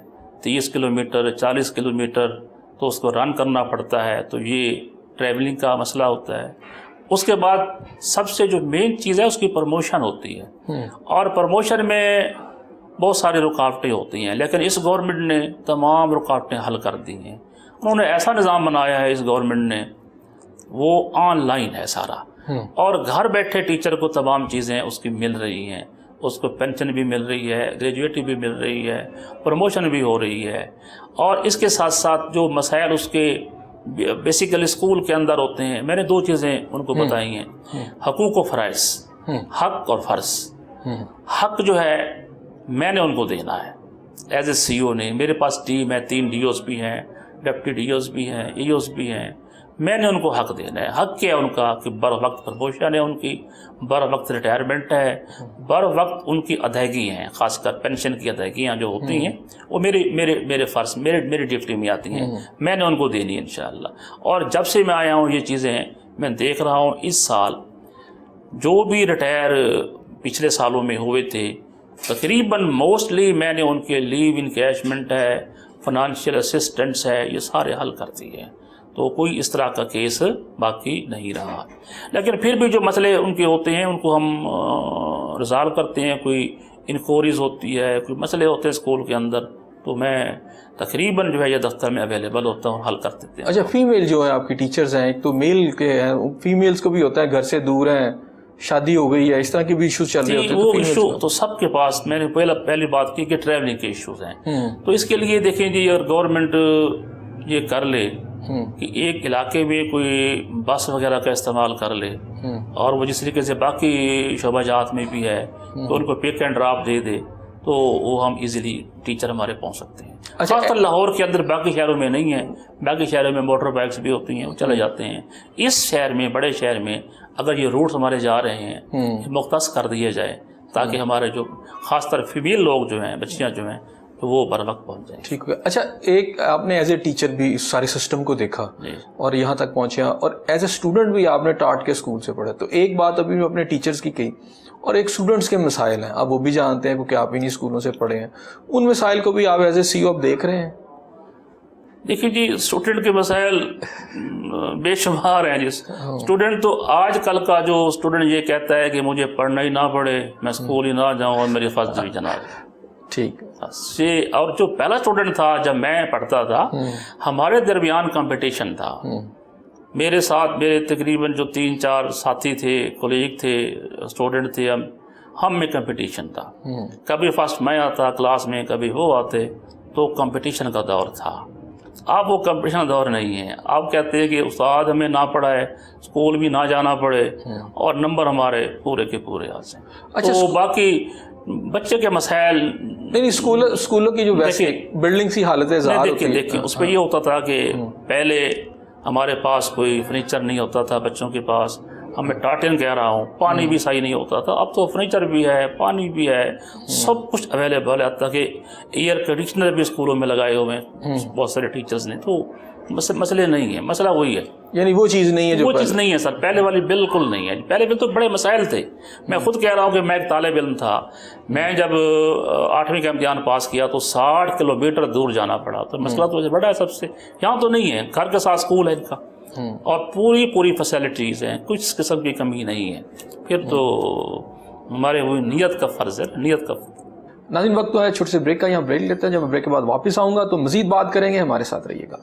30 کلومیٹر 40 کلومیٹر، تو اس کو رن کرنا پڑتا ہے، تو یہ ٹریولنگ کا مسئلہ ہوتا ہے. اس کے بعد سب سے جو مین چیز ہے اس کی پروموشن ہوتی ہے، اور پروموشن میں بہت ساری رکاوٹیں ہوتی ہیں، لیکن اس گورنمنٹ نے تمام رکاوٹیں حل کر دی ہیں. انہوں نے ایسا نظام بنایا ہے اس گورنمنٹ نے، وہ آن لائن ہے سارا. اور گھر بیٹھے ٹیچر کو تمام چیزیں اس کی مل رہی ہیں، اس کو پینشن بھی مل رہی ہے، گریجویٹی بھی مل رہی ہے، پروموشن بھی ہو رہی ہے، اور اس کے ساتھ ساتھ جو مسائل اس کے بیسیکلی اسکول کے اندر ہوتے ہیں، میں نے 2 چیزیں ان کو بتائی ہیں، حقوق و فرائض، حق اور فرض۔ حق جو ہے میں نے ان کو دینا ہے ایز اے سی او نے، میرے پاس ٹیم ہے، 3 ڈی اوز بھی ہیں، ڈپٹی ڈی اوز بھی ہیں، ای اوز بھی ہیں، میں نے ان کو حق دینا ہے۔ حق کیا ہے ان کا کہ بر وقت پروموشن ہے، ان کی بر وقت ریٹائرمنٹ ہے، بر وقت ان کی ادائیگی ہیں، خاص کر پینشن کی ادائیگیاں جو ہوتی ہیں وہ میرے فرض میری ڈیوٹی میں آتی ہیں، میں نے ان کو دینی ہے انشاءاللہ۔ اور جب سے میں آیا ہوں یہ چیزیں میں دیکھ رہا ہوں، اس سال جو بھی ریٹائر پچھلے سالوں میں ہوئے تھے تقریباً موسٹلی میں نے ان کے لیو انکیشمنٹ ہے، فنانشیل اسسٹنٹس ہے، یہ سارے حل کر دیے ہیں، تو کوئی اس طرح کا کیس باقی نہیں رہا۔ لیکن پھر بھی جو مسئلے ان کے ہوتے ہیں ان کو ہم ریزالو کرتے ہیں، کوئی انکوائریز ہوتی ہے، کوئی مسئلے ہوتے ہیں اسکول کے اندر، تو میں تقریباً جو ہے یہ دفتر میں اویلیبل ہوتا ہوں، حل کر دیتے ہیں۔ اچھا، فیمیل جو ہے آپ کی ٹیچرز ہیں، ایک تو میل کے ہیں، فیمیلز کو بھی ہوتا ہے گھر سے دور ہیں، شادی ہو گئی ہے، اس طرح کے بھی ایشوز چل رہے ہوتے ہیں، وہ ایشو تو سب کے پاس، میں نے پہلی بات کی کہ ٹریولنگ کے ایشوز ہیں، تو اس کے لیے دیکھیں جی اگر گورنمنٹ یہ کر لے کہ ایک علاقے میں کوئی بس وغیرہ کا استعمال کر لے، اور وہ جس طریقے سے باقی شعبہ جات میں بھی ہے تو ان کو پک اینڈ ڈراپ دے دے، تو وہ ہم ایزیلی ٹیچر ہمارے پہنچ سکتے ہیں۔ خاص طور لاہور کے اندر، باقی شہروں میں نہیں ہے، باقی شہروں میں موٹر بائکس بھی ہوتی ہیں، وہ چلے جاتے ہیں۔ اس شہر میں، بڑے شہر میں اگر یہ روٹس ہمارے جا رہے ہیں مختص کر دیے جائے تاکہ ہمارے جو خاص طور فیمیل لوگ جو ہیں، بچیاں جو ہیں، تو وہ بر وقت پہنچ جائیں۔ ٹھیک ہے۔ اچھا، ایک آپ نے ایز اے ٹیچر بھی اس سارے سسٹم کو دیکھا اور یہاں تک پہنچے، اور ایز اے اسٹوڈنٹ بھی آپ نے ٹاٹ کے اسکول سے پڑھا، تو ایک بات ابھی میں اپنے ٹیچرز کی کہی، اور ایک اسٹوڈنٹس کے مسائل ہیں، آپ وہ بھی جانتے ہیں کیونکہ آپ انہیں اسکولوں سے پڑھے ہیں، ان مسائل کو بھی آپ ایز اے سی او آپ دیکھ رہے ہیں؟ دیکھیے جی، اسٹوڈنٹ کے مسائل بے شمار ہیں۔ جس اسٹوڈنٹ تو آج کل کا جو اسٹوڈنٹ یہ کہتا ہے کہ مجھے پڑھنا ہی نہ پڑے، میں اسکول ہی نہ جاؤں اور میری فرسٹ ڈویژن آ جائے۔ ٹھیک۔ اور جو پہلا اسٹوڈنٹ تھا جب میں پڑھتا تھا، ہمارے درمیان کمپٹیشن تھا، میرے ساتھ میرے تقریباً جو 3-4 ساتھی تھے، کولیگ تھے، اسٹوڈنٹ تھے، ہم میں کمپٹیشن تھا، کبھی فرسٹ میں آتا کلاس میں، کبھی وہ آتے، تو کمپٹیشن کا دور تھا۔ اب وہ کمپٹیشن دور نہیں ہے، آپ کہتے ہیں کہ استاد ہمیں نہ پڑھائے، اسکول بھی نہ جانا پڑے، اور نمبر ہمارے پورے کے پورے آ جائیں۔ تو باقی بچے کے مسائل نہیں، اسکولوں کی جو ویسے بلڈنگ سی حالت ہے، دیکھیں اس پہ یہ ہوتا تھا کہ پہلے ہمارے پاس کوئی فرنیچر نہیں ہوتا تھا بچوں کے پاس، میں ٹاٹن کہہ رہا ہوں، پانی بھی صحیح نہیں ہوتا تھا، اب تو فرنیچر بھی ہے، پانی بھی ہے، سب کچھ اویلیبل ہے، حتیٰ کہ ایئر کنڈیشنر بھی اسکولوں میں لگائے ہوئے ہیں بہت سارے ٹیچرز نے، تو مسئلے نہیں ہیں، مسئلہ وہی ہے، یعنی وہ چیز نہیں ہے جو وہ چیز نہیں ہے سر، پہلے والی بالکل نہیں ہے۔ پہلے بھی تو بڑے مسائل تھے، میں خود کہہ رہا ہوں کہ میں ایک طالب علم تھا، میں جب 8ویں کا امتحان پاس کیا تو 60 کلومیٹر دور جانا پڑا، تو مسئلہ تو بڑا ہے سب سے۔ یہاں تو نہیں ہے، گھر کے ساتھ اسکول ہے ان کا، اور پوری فیسلٹیز ہیں، کچھ قسم کی کمی نہیں ہے، پھر تو ہمارے وہی نیت کا فرض ہے، نیت کا۔ ناظرین، وقت تو ہے چھوٹے سے بریک کا، یہاں بریک لیتے ہیں، جب بریک کے بعد واپس آؤں گا تو مزید بات کریں گے، ہمارے ساتھ رہیے گا۔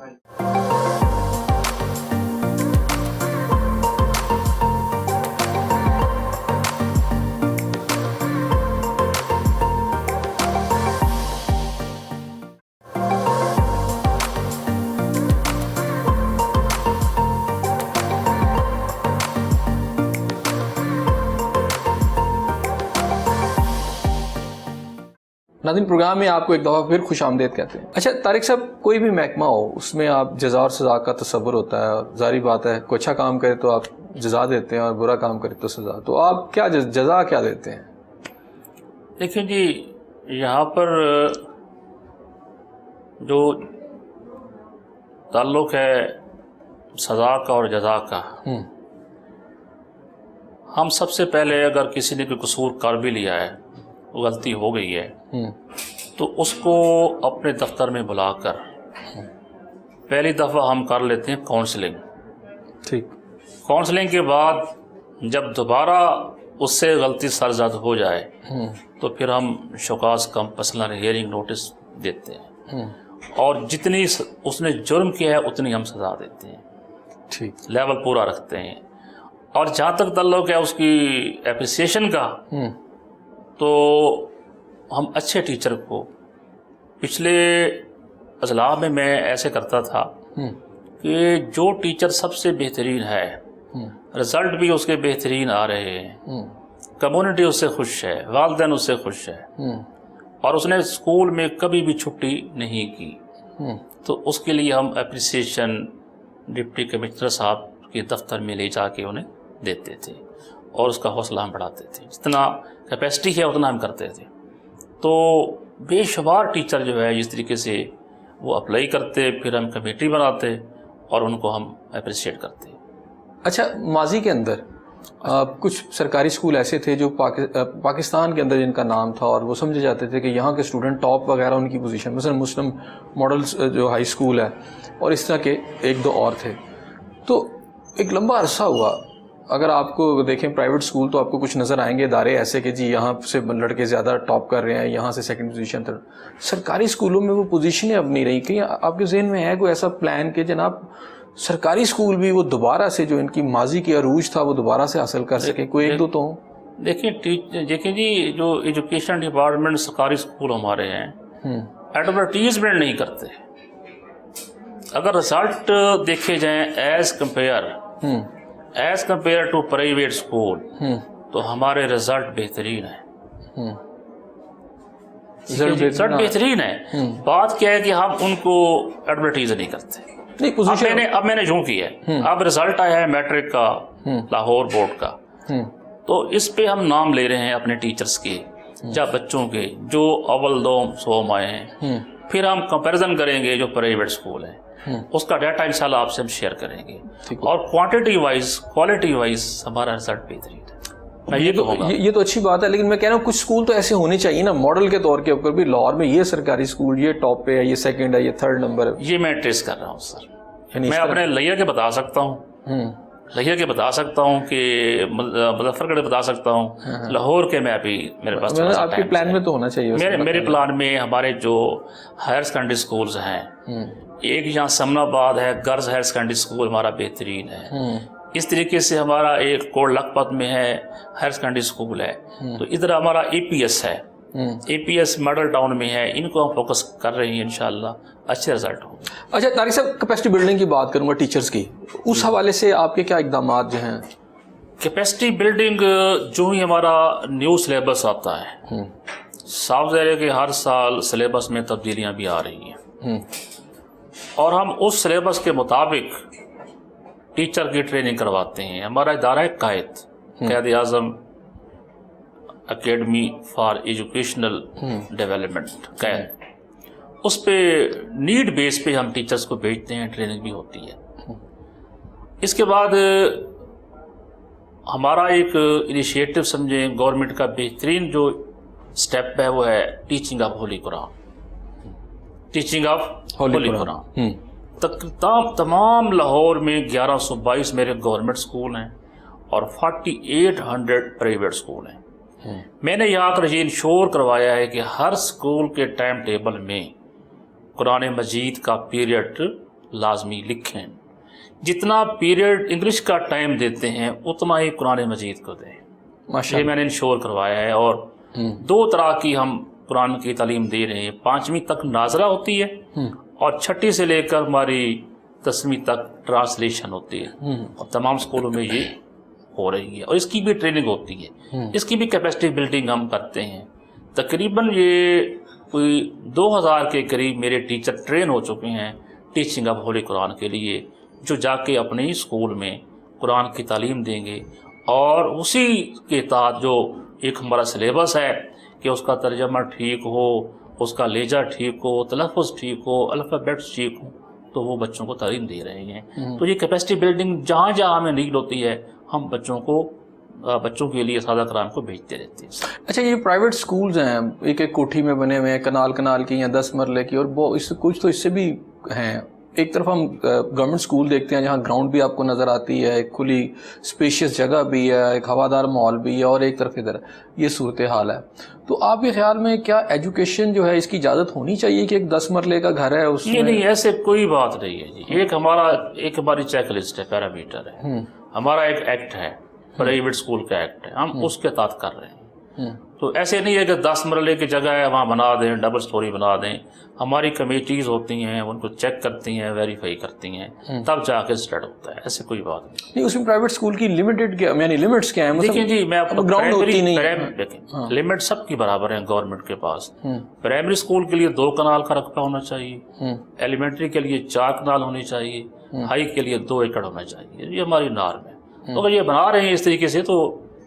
ناظرین، پروگرام میں آپ کو ایک دفعہ پھر خوش آمدید کہتے ہیں۔ اچھا طارق صاحب، کوئی بھی محکمہ ہو اس میں آپ جزا اور سزا کا تصور ہوتا ہے، اور ظاہری بات ہے کوئی اچھا کام کرے تو آپ جزا دیتے ہیں اور برا کام کرے تو سزا، تو آپ کیا جزا کیا دیتے ہیں؟ دیکھیں جی، یہاں پر جو تعلق ہے سزا کا اور جزا کا، ہم سب سے پہلے اگر کسی نے کوئی قصور کر بھی لیا ہے، غلطی ہو گئی ہے، تو اس کو اپنے دفتر میں بلا کر پہلی دفعہ ہم کر لیتے ہیں کاؤنسلنگ۔ ٹھیک۔ کاؤنسلنگ کے بعد جب دوبارہ اس سے غلطی سرزد ہو جائے تو پھر ہم شوکاز کمپلسنری ہیئرنگ نوٹس دیتے ہیں، اور جتنی اس نے جرم کیا ہے اتنی ہم سزا دیتے ہیں، ٹھیک، لیول پورا رکھتے ہیں۔ اور جہاں تک تعلق ہے اس کی اپریسیشن کا، تو ہم اچھے ٹیچر کو پچھلے اضلاع میں ایسے کرتا تھا کہ جو ٹیچر سب سے بہترین ہے، رزلٹ بھی اس کے بہترین آ رہے ہیں، کمیونٹی اس سے خوش ہے، والدین اس سے خوش ہے، اور اس نے اسکول میں کبھی بھی چھٹی نہیں کی، تو اس کے لیے ہم اپریسیشن ڈپٹی کمشنر صاحب کے دفتر میں لے جا کے انہیں دیتے تھے، اور اس کا حوصلہ ہم بڑھاتے تھے، جتنا کیپیسٹی ہے اتنا ہم کرتے تھے۔ تو بے شمار ٹیچر جو ہے اس طریقے سے وہ اپلائی کرتے، پھر ہم کمیٹی بناتے اور ان کو ہم اپریشیٹ کرتے۔ اچھا، ماضی کے اندر کچھ سرکاری اسکول ایسے تھے جو پاکستان کے اندر جن کا نام تھا اور وہ سمجھے جاتے تھے کہ یہاں کے اسٹوڈنٹ ٹاپ وغیرہ ان کی پوزیشن، مثلا مسلم ماڈل جو ہائی اسکول ہے اور اس طرح کے ایک دو اور تھے، تو ایک لمبا عرصہ ہوا۔ اگر آپ کو دیکھیں پرائیویٹ اسکول تو آپ کو کچھ نظر آئیں گے ادارے ایسے کہ جی یہاں سے لڑکے زیادہ ٹاپ کر رہے ہیں، یہاں سے سیکنڈ پوزیشن تھرڈ۔ سرکاری اسکولوں میں وہ پوزیشنیں اب نہیں رہی۔ کہ آپ کے ذہن میں ہے کوئی ایسا پلان کہ جناب سرکاری اسکول بھی وہ دوبارہ سے جو ان کی ماضی کی عروج تھا وہ دوبارہ سے حاصل کر سکیں؟ کوئی ایک دو تو ہوں۔ دیکھیں جی، جو ایجوکیشن ڈپارٹمنٹ سرکاری اسکول ہمارے ہیں ایڈورٹیزمنٹ نہیں کرتے۔ اگر رزلٹ دیکھے جائیں as compare to private school, تو ہمارے رزلٹ بہترین ہیں، رزلٹ بہترین ہے۔ بات کیا ہے کہ ہم ان کو ایڈورٹائز نہیں کرتے۔ اب میں نے جو کیا ہے، اب رزلٹ آیا ہے میٹرک کا لاہور بورڈ کا، تو اس پہ ہم نام لے رہے ہیں اپنے ٹیچرز کے یا بچوں کے جو اول دوم سوم آئے ہیں، پھر ہم کمپیریزن کریں گے جو پرائیویٹ اسکول ہیں، اس کا ڈیٹا انشاءاللہ آپ سے ہم شیئر کریں گے، اور کوانٹٹی وائز کوالٹی وائز ہمارا رزلٹ بہترین ہے۔ یہ تو اچھی بات ہے، لیکن میں کہہ رہا ہوں کچھ اسکول تو ایسے ہونے چاہیے نا ماڈل کے طور کے اوپر بھی، لاہور میں یہ سرکاری اسکول یہ ٹاپ پہ ہے، یہ سیکنڈ ہے، یہ تھرڈ نمبر ہے۔ یہ میں ٹریس کر رہا ہوں سر، میں اپنے لیا کے بتا سکتا ہوں، لہیا کے بتا سکتا ہوں، کہ مظفر گڑھ بتا سکتا ہوں، لاہور کے میں ابھی میرے پاس آپ کے پلان میں تو ہونا چاہیے۔ میرے پلان میں ہمارے جو ہائر سیکنڈری اسکولز ہیں، ایک یہاں سمن آباد ہے، گرلز ہائر سیکنڈری اسکول ہمارا بہترین ہے، اس طریقے سے ہمارا ایک کوٹ لکھپت میں ہے ہائر سیکنڈری اسکول ہے، تو ادھر ہمارا اے پی ایس ہے، اے پی ایس ماڈل ٹاؤن میں ہے، ان کو ہم فوکس کر رہے ہیں، انشاءاللہ اچھے رزلٹ ہوں۔ اچھا طارق صاحب، کیپیسٹی بلڈنگ کی بات کروں گا ٹیچرز کی، اس حوالے سے آپ کے کیا اقدامات جو ہیں؟ کیپیسٹی بلڈنگ جو ہی ہمارا نیو سلیبس آتا ہے، صاف ظاہر ہے کہ ہر سال سلیبس میں تبدیلیاں بھی آ رہی ہیں، اور ہم اس سلیبس کے مطابق ٹیچر کی ٹریننگ کرواتے ہیں۔ ہمارا ادارہ ہے Quaid Azam academy for educational development قائد، اس پہ نیڈ بیس پہ ہم ٹیچرز کو بھیجتے ہیں، ٹریننگ بھی ہوتی ہے۔ اس کے بعد ہمارا ایک انیشیٹو سمجھیں گورنمنٹ کا بہترین جو سٹیپ ہے وہ ہے ٹیچنگ آف ہولی قرآن، ٹیچنگ آف ہولی قرآن۔ تمام لاہور میں 1122 میرے گورنمنٹ اسکول ہیں اور 4800 پرائیویٹ اسکول ہیں۔ میں نے یہاں پر یہ انشور کروایا ہے کہ ہر اسکول کے ٹائم ٹیبل میں قرآن مجید کا پیریڈ لازمی لکھیں، جتنا پیریڈ انگلش کا ٹائم دیتے ہیں اتنا ہی قرآن مجید کو دیں، یہ میں نے انشور کروایا ہے۔ اور 2 طرح کی ہم قرآن کی تعلیم دے رہے ہیں، 5ویں تک ناظرہ ہوتی ہے اور 6ٹھی سے لے کر ہماری 10ویں تک ٹرانسلیشن ہوتی ہے، اور تمام اسکولوں میں یہ ہو رہی ہے، اور اس کی بھی ٹریننگ ہوتی ہے، اس کی بھی کیپیسٹی بلڈنگ ہم کرتے ہیں۔ تقریباً یہ کوئی 2000 کے قریب میرے ٹیچر ٹرین ہو چکے ہیں ٹیچنگ آف ہولی قرآن کے لیے، جو جا کے اپنے ہی اسکول میں قرآن کی تعلیم دیں گے، اور اسی کے تحت جو ایک ہمارا سلیبس ہے کہ اس کا ترجمہ ٹھیک ہو، اس کا لہجہ ٹھیک ہو، تلفظ ٹھیک ہو، الفابیٹس ٹھیک ہوں، تو وہ بچوں کو تعلیم دے رہے ہیں۔ تو یہ کیپیسٹی بلڈنگ جہاں جہاں ہمیں نیڈ ہوتی ہے ہم بچوں کے لیے سادہ کرام کو بھیجتے رہتے ہیں۔ اچھا، یہ پرائیویٹ سکولز ہیں ایک ایک کوٹھی میں بنے ہوئے ہیں، کنال کی یا 10 مرلے کی، اور کچھ تو اس سے بھی ہیں۔ ایک طرف ہم گورنمنٹ سکول دیکھتے ہیں جہاں گراؤنڈ بھی آپ کو نظر آتی ہے، ایک کھلی اسپیشیس جگہ بھی ہے، ایک ہوادار ماحول بھی ہے، اور ایک طرف ادھر یہ صورتحال ہے۔ تو آپ کے خیال میں کیا ایجوکیشن جو ہے اس کی اجازت ہونی چاہیے کہ ایک 10 مرلے کا گھر ہے اس میں؟ نہیں، ایسے کوئی بات نہیں ہے جی۔ ایک ہماری چیک لسٹ ہے، پیرامیٹر ہے، ہمارا ایک ایکٹ ہے پرائیویٹ اسکول کا ایکٹ ہے, ہم اس کے تحت کر رہے ہیں. تو ایسے نہیں ہے کہ 10 مرلے کی جگہ ہے وہاں بنا دیں, ڈبل سٹوری بنا دیں. ہماری کمیٹیز ہوتی ہیں, ان کو چیک کرتی ہیں, ویریفائی کرتی ہیں, تب جا کے اسٹارٹ ہوتا ہے. ایسے کوئی بات نہیں. اس میں پرائیویٹ اسکول کی لمیٹڈ کیا, یعنی لمٹس کیا ہیں؟ دیکھیں جی, میں آپ کو گراؤنڈ ہوتی نہیں, دیکھیں لمٹ سب کی برابر ہیں گورنمنٹ کے پاس. پرائمری اسکول کے لیے 2 کنال کا رقبہ ہونا چاہیے, ایلیمنٹری کے لیے 4 کنال ہونی چاہیے, ہائی کے لیے 2 ایکڑ ہونا چاہیے. یہ ہماری نارم ہے. تو اگر یہ بنا رہے ہیں اس طریقے سے تو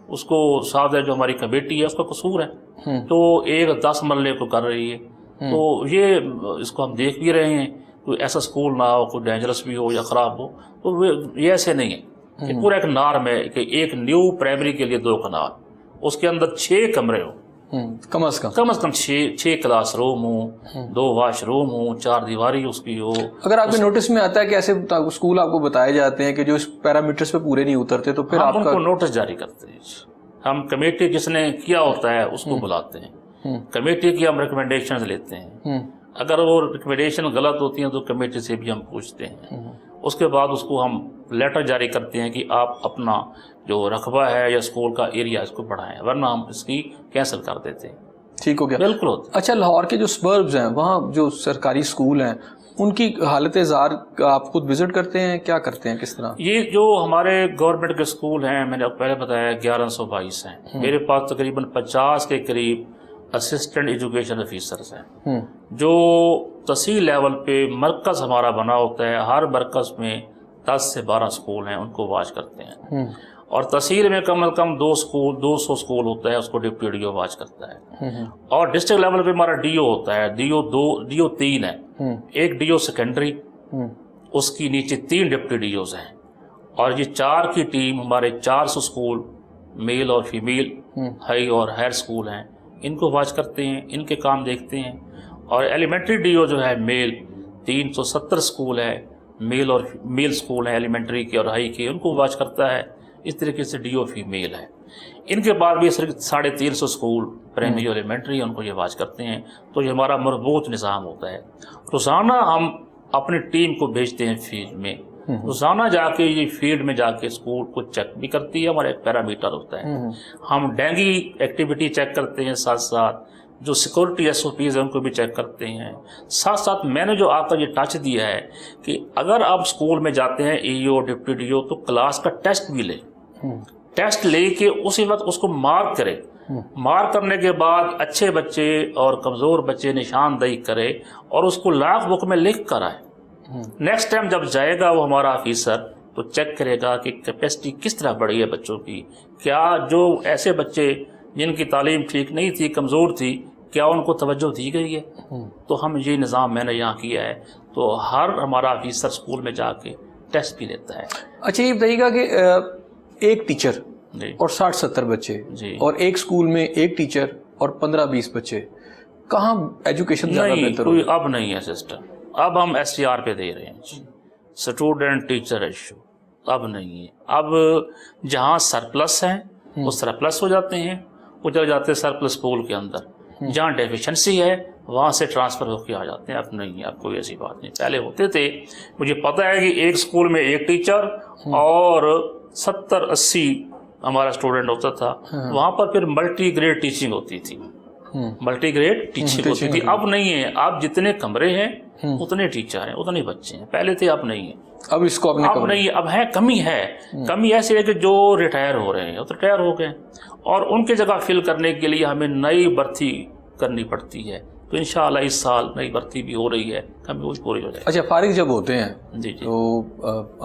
اس کو ساتھ جو ہماری کمیٹی ہے اس کا قصور ہے. تو ایک 10 مرلے کو کر رہی ہے, تو یہ اس کو ہم دیکھ بھی رہے ہیں. کوئی ایسا اسکول نہ ہو, کوئی ڈینجرس بھی ہو یا خراب ہو, تو یہ ایسے نہیں ہے. کہ پورا ایک نارم ہے کہ ایک نیو پرائمری کے لیے 2 کنال, اس کے اندر 6 کمرے ہوں کم از کم 6 کلاس روم ہوں, 2 واش روم ہوں, 4 دیواری اس کی ہو. اگر آپ کے نوٹس میں آتا ہے کہ ایسے اسکول آپ کو بتائے جاتے ہیں کہ جو اس پیرامیٹرز پہ پورے نہیں اترتے, تو پھر آپ ان کو نوٹس جاری کرتے ہیں. ہم کمیٹی جس نے کیا ہوتا ہے اس کو بلاتے ہیں, کمیٹی کی ہم ریکمنڈیشنز لیتے ہیں. اگر وہ ریکمنڈیشن غلط ہوتی ہیں تو کمیٹی سے بھی ہم پوچھتے ہیں. اس کے بعد اس کو ہم لیٹر جاری کرتے ہیں کہ آپ اپنا جو رقبہ ہے یا اسکول کا ایریا اس کو بڑھائیں, ورنہ ہم اس کی کینسل کر دیتے ہیں. ٹھیک ہو گیا, بالکل ہوتا ہے. اچھا, لاہور کے جو سبربز ہیں وہاں جو سرکاری اسکول ہیں ان کی حالت زار آپ خود وزٹ کرتے ہیں, کیا کرتے ہیں, کس طرح؟ یہ جو ہمارے گورنمنٹ کے اسکول ہیں, میں نے پہلے بتایا 1122 ہیں. میرے پاس تقریباً 50 کے قریب اسسٹنٹ ایجوکیشن آفیسرز ہیں جو تحصیل لیول پہ مرکز ہمارا بنا ہوتا ہے. ہر مرکز میں 10 سے 12 اسکول ہیں, ان کو واچ کرتے ہیں. اور تحصیل میں کم از کم 200 اسکول ہوتا ہے, اس کو ڈپٹی ڈی او واچ کرتا ہے. اور ڈسٹرکٹ لیول پہ ہمارا ڈی او ہوتا ہے, ڈی او 3 ہے. ایک ڈی او سیکنڈری, اس کی نیچے 3 ڈپٹی ڈی اوز ہیں. اور یہ 4 کی ٹیم ہمارے 400 اسکول میل اور فیمیل ہائی اور ہائر اسکول ہیں, ان کو واچ کرتے ہیں, ان کے کام دیکھتے ہیں. اور ایلیمنٹری ڈی او جو ہے میل 370 اسکول ہے, میل اور میل اسکول ہیں ایلیمنٹری کے اور ہائی کے, ان کو واچ کرتا ہے. اس طریقے سے ڈی او فیمیل ہے. ان کے بعد بھی 350 اسکول پرائمری اور ایلیمنٹری ان کو یہ واچ کرتے ہیں. تو یہ ہمارا مربوط نظام ہوتا ہے. روزانہ ہم اپنی ٹیم کو بھیجتے ہیں فیلڈ میں, روزانہ جا کے یہ فیلڈ میں جا کے اسکول کو چیک بھی کرتی ہے. ہمارا ایک پیرامیٹر ہوتا ہے. ہم ڈینگی ایکٹیویٹی چیک کرتے ہیں, ساتھ ساتھ جو سیکورٹی ایس او پیز ہیں ان کو بھی چیک کرتے ہیں. ساتھ ساتھ میں نے جو آپ کا یہ ٹچ دیا ہے کہ اگر آپ اسکول میں جاتے ہیں ای او ڈپٹی ڈی او, تو کلاس کا ٹیسٹ بھی لیں. ٹیسٹ لے کے اسی وقت اس کو مارک کرے. مارک کرنے کے بعد اچھے بچے اور کمزور بچے نشاندہی کرے اور اس کو لاگ بک میں لکھ کر آئے. نیکسٹ ٹائم جب جائے گا وہ ہمارا آفیسر تو چیک کرے گا کہ کیپیسٹی کس طرح بڑھی ہے بچوں کی. کیا جو ایسے بچے جن کی تعلیم ٹھیک نہیں تھی, کمزور تھی, کیا ان کو توجہ دی گئی ہے؟ تو ہم یہ نظام میں نے یہاں کیا ہے. تو ہر ہمارا آفیسر اسکول میں جا کے ٹیسٹ بھی لیتا ہے. اچھا, یہ بتائیے گا کہ ایک ٹیچر اور 60-70 بچے, اور ایک اسکول میں ایک ٹیچر اور 15-20 بچے, کہاں ایجوکیشن زیادہ بہتر کوئی اب نہیں ہے سسٹم. اب ہم ایس ٹی آر پہ دے رہے ہیں, اسٹوڈنٹ ٹیچر ریشو. اب نہیں ہے. اب جہاں سرپلس ہیں وہ سرپلس ہو جاتے ہیں, وہ چلے جاتے ہیں سرپلس پول کے اندر. جہاں ڈیفیشنسی ہے وہاں سے ٹرانسفر ہو کے آ جاتے ہیں. اب نہیں ہے, اب کوئی ایسی بات نہیں. پہلے ہوتے تھے, مجھے پتہ ہے کہ ایک اسکول میں ایک ٹیچر اور 70-80 ہمارا اسٹوڈنٹ ہوتا تھا. وہاں پر پھر ملٹی گریڈ ٹیچنگ ہوتی تھی, ملٹی گریڈ ٹیچنگ ہوتی تھی. اب نہیں ہے. اب جتنے کمرے ہیں اتنے ٹیچر ہیں, اتنے بچے ہیں. پہلے تھے, اب نہیں ہے. اب اس کو اب نہیں ہے. اب ہے کمی ہے. کمی ایسی ہے کہ جو ریٹائر ہو رہے ہیں تو ریٹائر ہو گئے, اور ان کی جگہ فل کرنے کے لیے ہمیں نئی بھرتی کرنی پڑتی ہے. تو انشاءاللہ اس سال نئی بھرتی بھی ہو رہی ہے, کمی وہ پوری ہو جائے. اچھا, فارغ جب ہوتے ہیں جی تو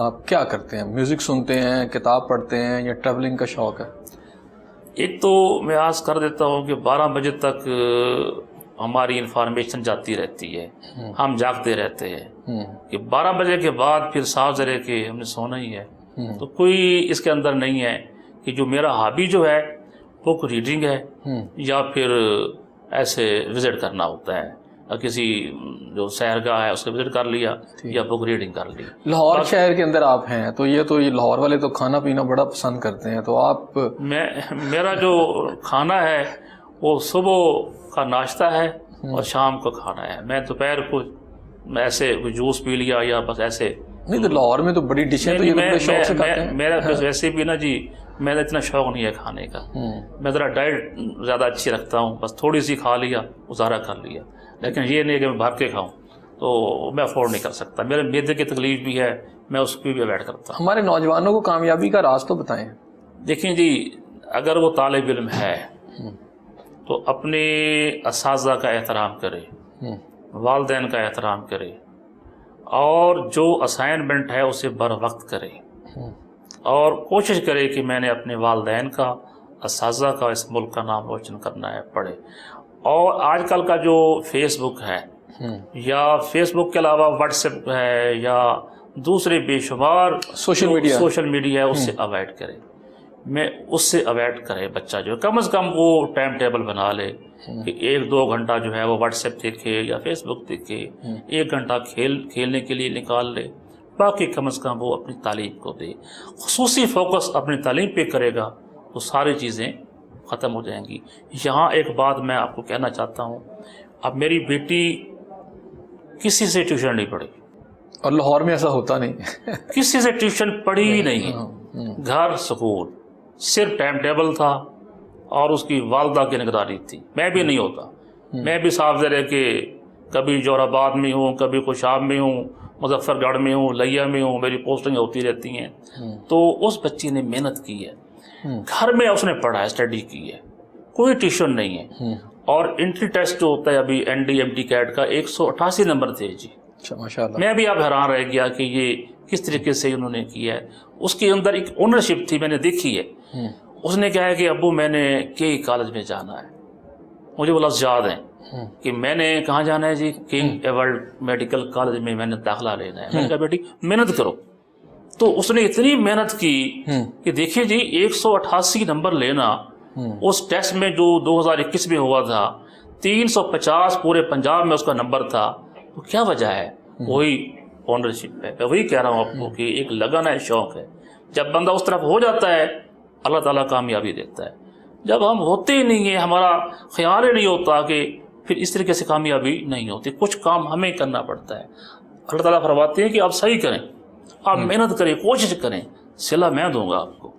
آپ کیا کرتے ہیں؟ میوزک سنتے ہیں, کتاب پڑھتے ہیں, یا ٹریولنگ کا شوق ہے؟ ایک تو میں عرض کر دیتا ہوں کہ 12 بجے تک ہماری انفارمیشن جاتی رہتی ہے, ہم جاگتے رہتے ہیں کہ 12 بجے کے بعد پھر 7 بجے کے ہم نے سونا ہی ہے. تو کوئی اس کے اندر نہیں ہے کہ جو میرا ہابی جو ہے بک ریڈنگ ہے, یا پھر ایسے وزٹ کرنا ہوتا ہے, کسی جو سیرگاہ ہے اس کو وزٹ کر لیا, یا بک ریڈنگ کر لی. لاہور شہر کے اندر آپ ہیں تو یہ لاہور والے تو کھانا پینا بڑا پسند کرتے ہیں, تو آپ میرا جو کھانا ہے وہ صبح کا ناشتہ ہے اور شام کو کھانا ہے. میں دوپہر کو ایسے کوئی جوس پی لیا یا بس ایسے نہیں تو لاہور میں تو بڑی ڈشیں تو یہ بڑے شوق سے کھاتے ہیں. میرا ویسے بھی نا جی میرا اتنا شوق نہیں ہے کھانے کا. میں ذرا ڈائٹ زیادہ اچھی رکھتا ہوں, بس تھوڑی سی کھا لیا گزارا کر لیا, لیکن یہ نہیں کہ میں بھر کے کھاؤں تو میں افورڈ نہیں کر سکتا. میرے میدے کی تکلیف بھی ہے, میں اس کو بھی اوائڈ کرتا ہوں. ہمارے نوجوانوں کو کامیابی کا راز تو بتائیں. دیکھیں جی, اگر وہ طالب علم ہے تو اپنے اساتذہ کا احترام کرے, والدین کا احترام کرے, اور جو اسائنمنٹ ہے اسے بر وقت کرے, اور کوشش کرے کہ میں نے اپنے والدین کا, اساتذہ کا, اس ملک کا نام روشن کرنا ہے, پڑھے. اور آج کل کا جو فیس بک ہے یا فیس بک کے علاوہ واٹس ایپ ہے یا دوسرے بے شمار سوشل میڈیا ہے, اس سے اوائڈ کرے. میں اس سے اوائڈ کرے بچہ جو ہے, کم از کم وہ ٹائم ٹیبل بنا لے کہ 1-2 گھنٹہ جو ہے وہ واٹس ایپ دیکھے یا فیس بک دیکھے, 1 گھنٹہ کھیلنے کے لیے نکال لے, باقی کم از کم وہ اپنی تعلیم کو دے. خصوصی فوکس اپنی تعلیم پہ کرے گا تو ساری چیزیں ختم ہو جائیں گی. یہاں ایک بات میں آپ کو کہنا چاہتا ہوں, اب میری بیٹی کسی سے ٹیوشن نہیں پڑھی, اور لاہور میں ایسا ہوتا نہیں, کسی سے ٹیوشن پڑھی ہی نہیں ہے. گھر سکول, صرف ٹائم ٹیبل تھا اور اس کی والدہ کی نگرانی تھی. میں بھی نہیں ہوتا, میں بھی صاف ظاہر ہے کہ کبھی جوہر آباد میں ہوں, کبھی خوشاب میں ہوں, مظفر گڑھ میں ہوں, لیا میں ہوں, میری پوسٹنگ ہوتی رہتی ہیں. تو اس بچی نے محنت کی ہے, گھر میں اس نے پڑھا ہے, اسٹڈی کی ہے, کوئی ٹیوشن نہیں ہے. اور انٹری ٹیسٹ جو ہوتا ہے ابھی ND-MT کیٹ کا 188 نمبر تھے جی. ماشاءاللہ. میں بھی اب حیران رہ گیا کہ یہ کس طریقے سے انہوں نے کیا ہے. اس کے اندر ایک اونرشپ تھی, میں نے دیکھی ہے. اس نے کہا ہے کہ ابو میں نے کے کالج میں جانا ہے. مجھے وہ لفظ یاد ہیں کہ میں نے کہاں جانا ہے جی, کنگ ایڈورڈ میڈیکل کالج میں میں نے داخلہ لینا ہے. میں نے کہا بیٹی محنت کرو. تو اس نے اتنی محنت کی کہ دیکھیے جی 188 نمبر لینا, اس ٹیسٹ میں جو 2021 میں ہوا تھا 350 پورے پنجاب میں اس کا نمبر تھا. تو کیا وجہ ہے؟ وہی اونرشپ ہے. میں وہی کہہ رہا ہوں آپ کو کہ ایک لگن ہے, شوق ہے. جب بندہ اس طرف ہو جاتا ہے اللہ تعالیٰ کامیابی دیتا ہے. جب ہم ہوتے ہی نہیں ہیں, ہمارا خیال ہی نہیں ہوتا, کہ پھر اس طریقے سے کامیابی نہیں ہوتی. کچھ کام ہمیں کرنا پڑتا ہے. اللہ تعالیٰ فرماتے ہیں کہ آپ صحیح کریں, آپ محنت کریں, کوشش کریں, صلہ میں دوں گا آپ کو.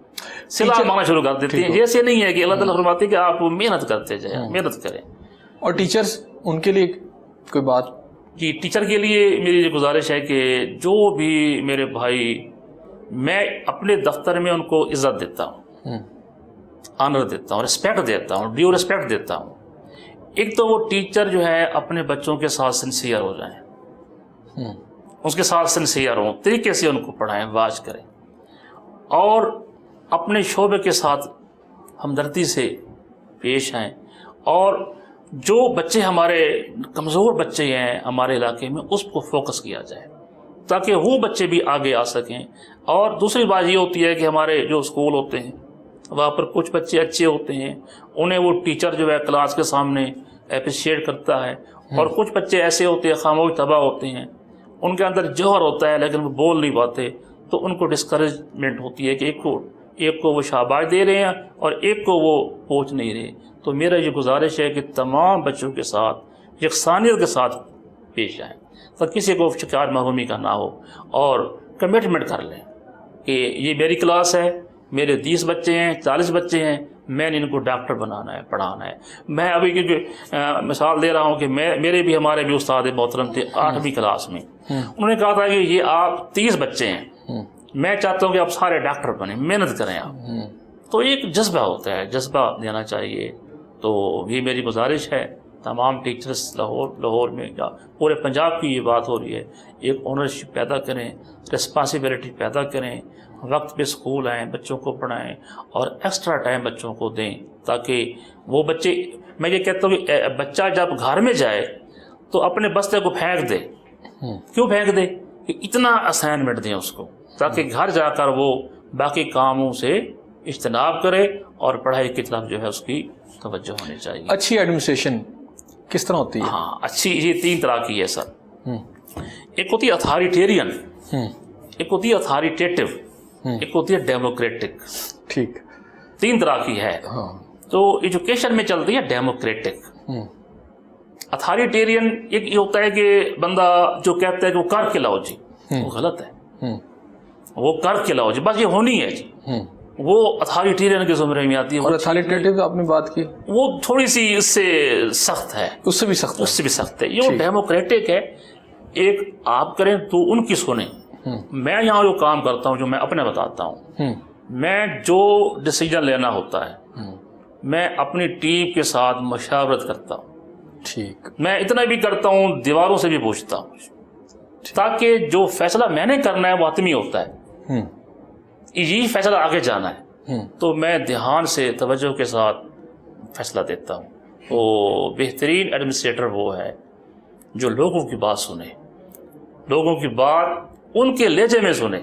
صلہ مانگنا شروع کر دیتے ہیں. جیسے نہیں ہے کہ اللہ تعالیٰ فرماتے ہیں کہ آپ محنت کرتے جائیں, محنت کریں. اور ٹیچرز, ان کے لیے کوئی بات؟ جی, ٹیچر کے لیے میری یہ گزارش ہے کہ جو بھی میرے بھائی, میں اپنے دفتر میں ان کو عزت دیتا ہوں, آنر دیتا ہوں, رسپیکٹ دیتا ہوں, ڈیو رسپیکٹ دیتا ہوں. ایک تو وہ ٹیچر جو ہے اپنے بچوں کے ساتھ سنسیئر ہو جائیں, اس کے ساتھ سنسیئر ہوں, طریقے سے ان کو پڑھائیں, واچ کریں, اور اپنے شعبے کے ساتھ ہمدردی سے پیش آئیں. اور جو بچے ہمارے کمزور بچے ہیں ہمارے علاقے میں, اس کو فوکس کیا جائے تاکہ وہ بچے بھی آگے آ سکیں. اور دوسری بات یہ ہوتی ہے کہ ہمارے جو اسکول ہوتے ہیں وہاں پر کچھ بچے اچھے ہوتے ہیں, انہیں وہ ٹیچر جو ہے کلاس کے سامنے اپریشیٹ کرتا ہے, اور کچھ بچے ایسے ہوتے ہیں خاموش تباہ ہوتے ہیں, ان کے اندر جوہر ہوتا ہے لیکن وہ بول نہیں پاتے, تو ان کو ڈسکریجمنٹ ہوتی ہے کہ ایک کو وہ شاباش دے رہے ہیں اور ایک کو وہ پہنچ نہیں رہے. تو میرا یہ گزارش ہے کہ تمام بچوں کے ساتھ یکسانیت کے ساتھ پیش آئیں, تو کسی کو شکار محرومی کا نہ ہو, اور کمٹمنٹ کر لیں کہ یہ میری کلاس ہے, میرے 30 بچے ہیں, 40 بچے ہیں, میں نے ان کو ڈاکٹر بنانا ہے, پڑھانا ہے. میں ابھی کی مثال دے رہا ہوں کہ میرے بھی ہمارے بھی استاد محترم تھے 8ویں کلاس میں, انہوں نے کہا تھا کہ یہ آپ 30 بچے ہیں, میں چاہتا ہوں کہ آپ سارے ڈاکٹر بنیں, محنت کریں آپ. تو ایک جذبہ ہوتا ہے, جذبہ دینا چاہیے. تو یہ میری گزارش ہے تمام ٹیچرز لاہور میں یا پورے پنجاب کی یہ بات ہو رہی ہے, ایک اونرشپ پیدا کریں, رسپانسبلٹی پیدا کریں, وقت پہ اسکول آئیں, بچوں کو پڑھائیں, اور ایکسٹرا ٹائم بچوں کو دیں, تاکہ وہ بچے, میں یہ کہتا ہوں کہ بچہ جب گھر میں جائے تو اپنے بستے کو پھینک دے. کیوں پھینک دے؟ کہ اتنا اسائنمنٹ دیں اس کو, تاکہ گھر جا کر وہ باقی کاموں سے اجتناب کرے اور پڑھائی کی طرف جو ہے اس کی توجہ ہونی چاہیے. اچھی ایڈمنسٹریشن کس طرح ہوتی ہے؟ ہاں, اچھی یہ 3 طرح کی ہے سر. ایک ہوتی ہے اتھارٹیرین, ایک ہوتی ہے اتھارٹیٹو, ایک ہوتی ہے ڈیموکریٹک. ٹھیک, 3 طرح کی ہے. تو ایجوکیشن میں چلتی ہے ڈیموکریٹک. اتھارٹیرین ایک یہ ہوتا ہے کہ بندہ جو کہتا ہے کہ وہ کر کے لاؤ جی, وہ غلط ہے. وہ کر کے لاؤ جی، بس یہ ہونی ہے جی. وہ اتھارٹیرین کے زمرے میں آتی ہے. اور اتھارٹیٹیو آپ نے بات کی، وہ تھوڑی سی اس سے سخت ہے، اس سے بھی سخت، اس سے بھی سخت ہے. یہ ڈیموکریٹک ہے. ایک آپ کریں تو ان کی سنیں. میں یہاں جو کام کرتا ہوں، جو میں اپنے بتاتا ہوں، میں جو ڈیسیجن لینا ہوتا ہے میں اپنی ٹیم کے ساتھ مشاورت کرتا ہوں. ٹھیک. میں اتنا بھی کرتا ہوں، دیواروں سے بھی پوچھتا ہوں، تاکہ جو فیصلہ میں نے کرنا ہے وہ حتمی ہوتا ہے. یہ فیصلہ آگے جانا ہے تو میں دھیان سے توجہ کے ساتھ فیصلہ دیتا ہوں. تو بہترین ایڈمنسٹریٹر وہ ہے جو لوگوں کی بات سنے، لوگوں کی بات ان کے لہجے میں سنے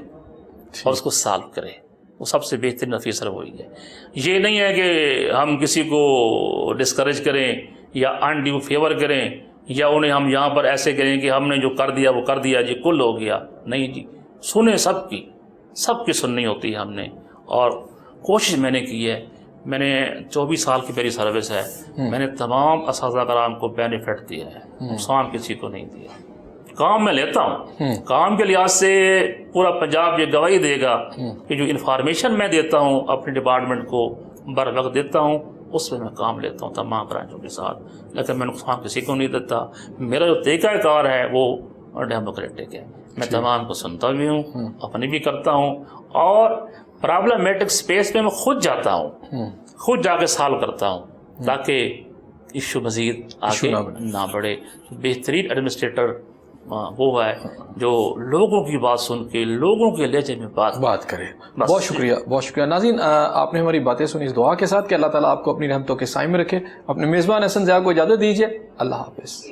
اور اس کو سالو کرے. وہ سب سے بہترین افیسر وہی ہے. یہ نہیں ہے کہ ہم کسی کو ڈسکریج کریں یا انڈیو فیور کریں یا انہیں ہم یہاں پر ایسے کریں کہ ہم نے جو کر دیا وہ کر دیا جی، کل ہو گیا. نہیں جی، سنیں سب کی سننی ہوتی ہے ہم نے. اور کوشش میں نے کی ہے. میں نے 24 سال کی میری سروس ہے، میں نے تمام اساتذہ کرام کو بینیفٹ دیا ہے، نقصان کسی کو نہیں دیا. کام میں لیتا ہوں، کام کے لحاظ سے پورا پنجاب یہ گواہی دے گا کہ جو انفارمیشن میں دیتا ہوں اپنے ڈپارٹمنٹ کو بر وقت دیتا ہوں، اس میں کام لیتا ہوں تمام برانچوں کے ساتھ، لیکن میں نقصان کسی کو نہیں دیتا. میرا جو طریقہ کار ہے وہ ڈیموکریٹک ہے. میں تمام کو سنتا بھی ہوں، اپنی بھی کرتا ہوں، اور پرابلمیٹک سپیس میں میں خود جاتا ہوں، خود جا کے سالو کرتا ہوں تاکہ ایشو مزید آگے نہ بڑھے. بہترین ایڈمنسٹریٹر وہ ہے جو لوگوں کی بات سن کے لوگوں کے لہجے میں بات کرے. بہت شکریہ، بہت شکریہ. ناظرین، آپ نے ہماری باتیں سنی اس دعا کے ساتھ کہ اللہ تعالیٰ آپ کو اپنی رحمتوں کے سائے میں رکھے. اپنے میزبان حسن ضیاء کو اجازت دیجیے. اللہ حافظ.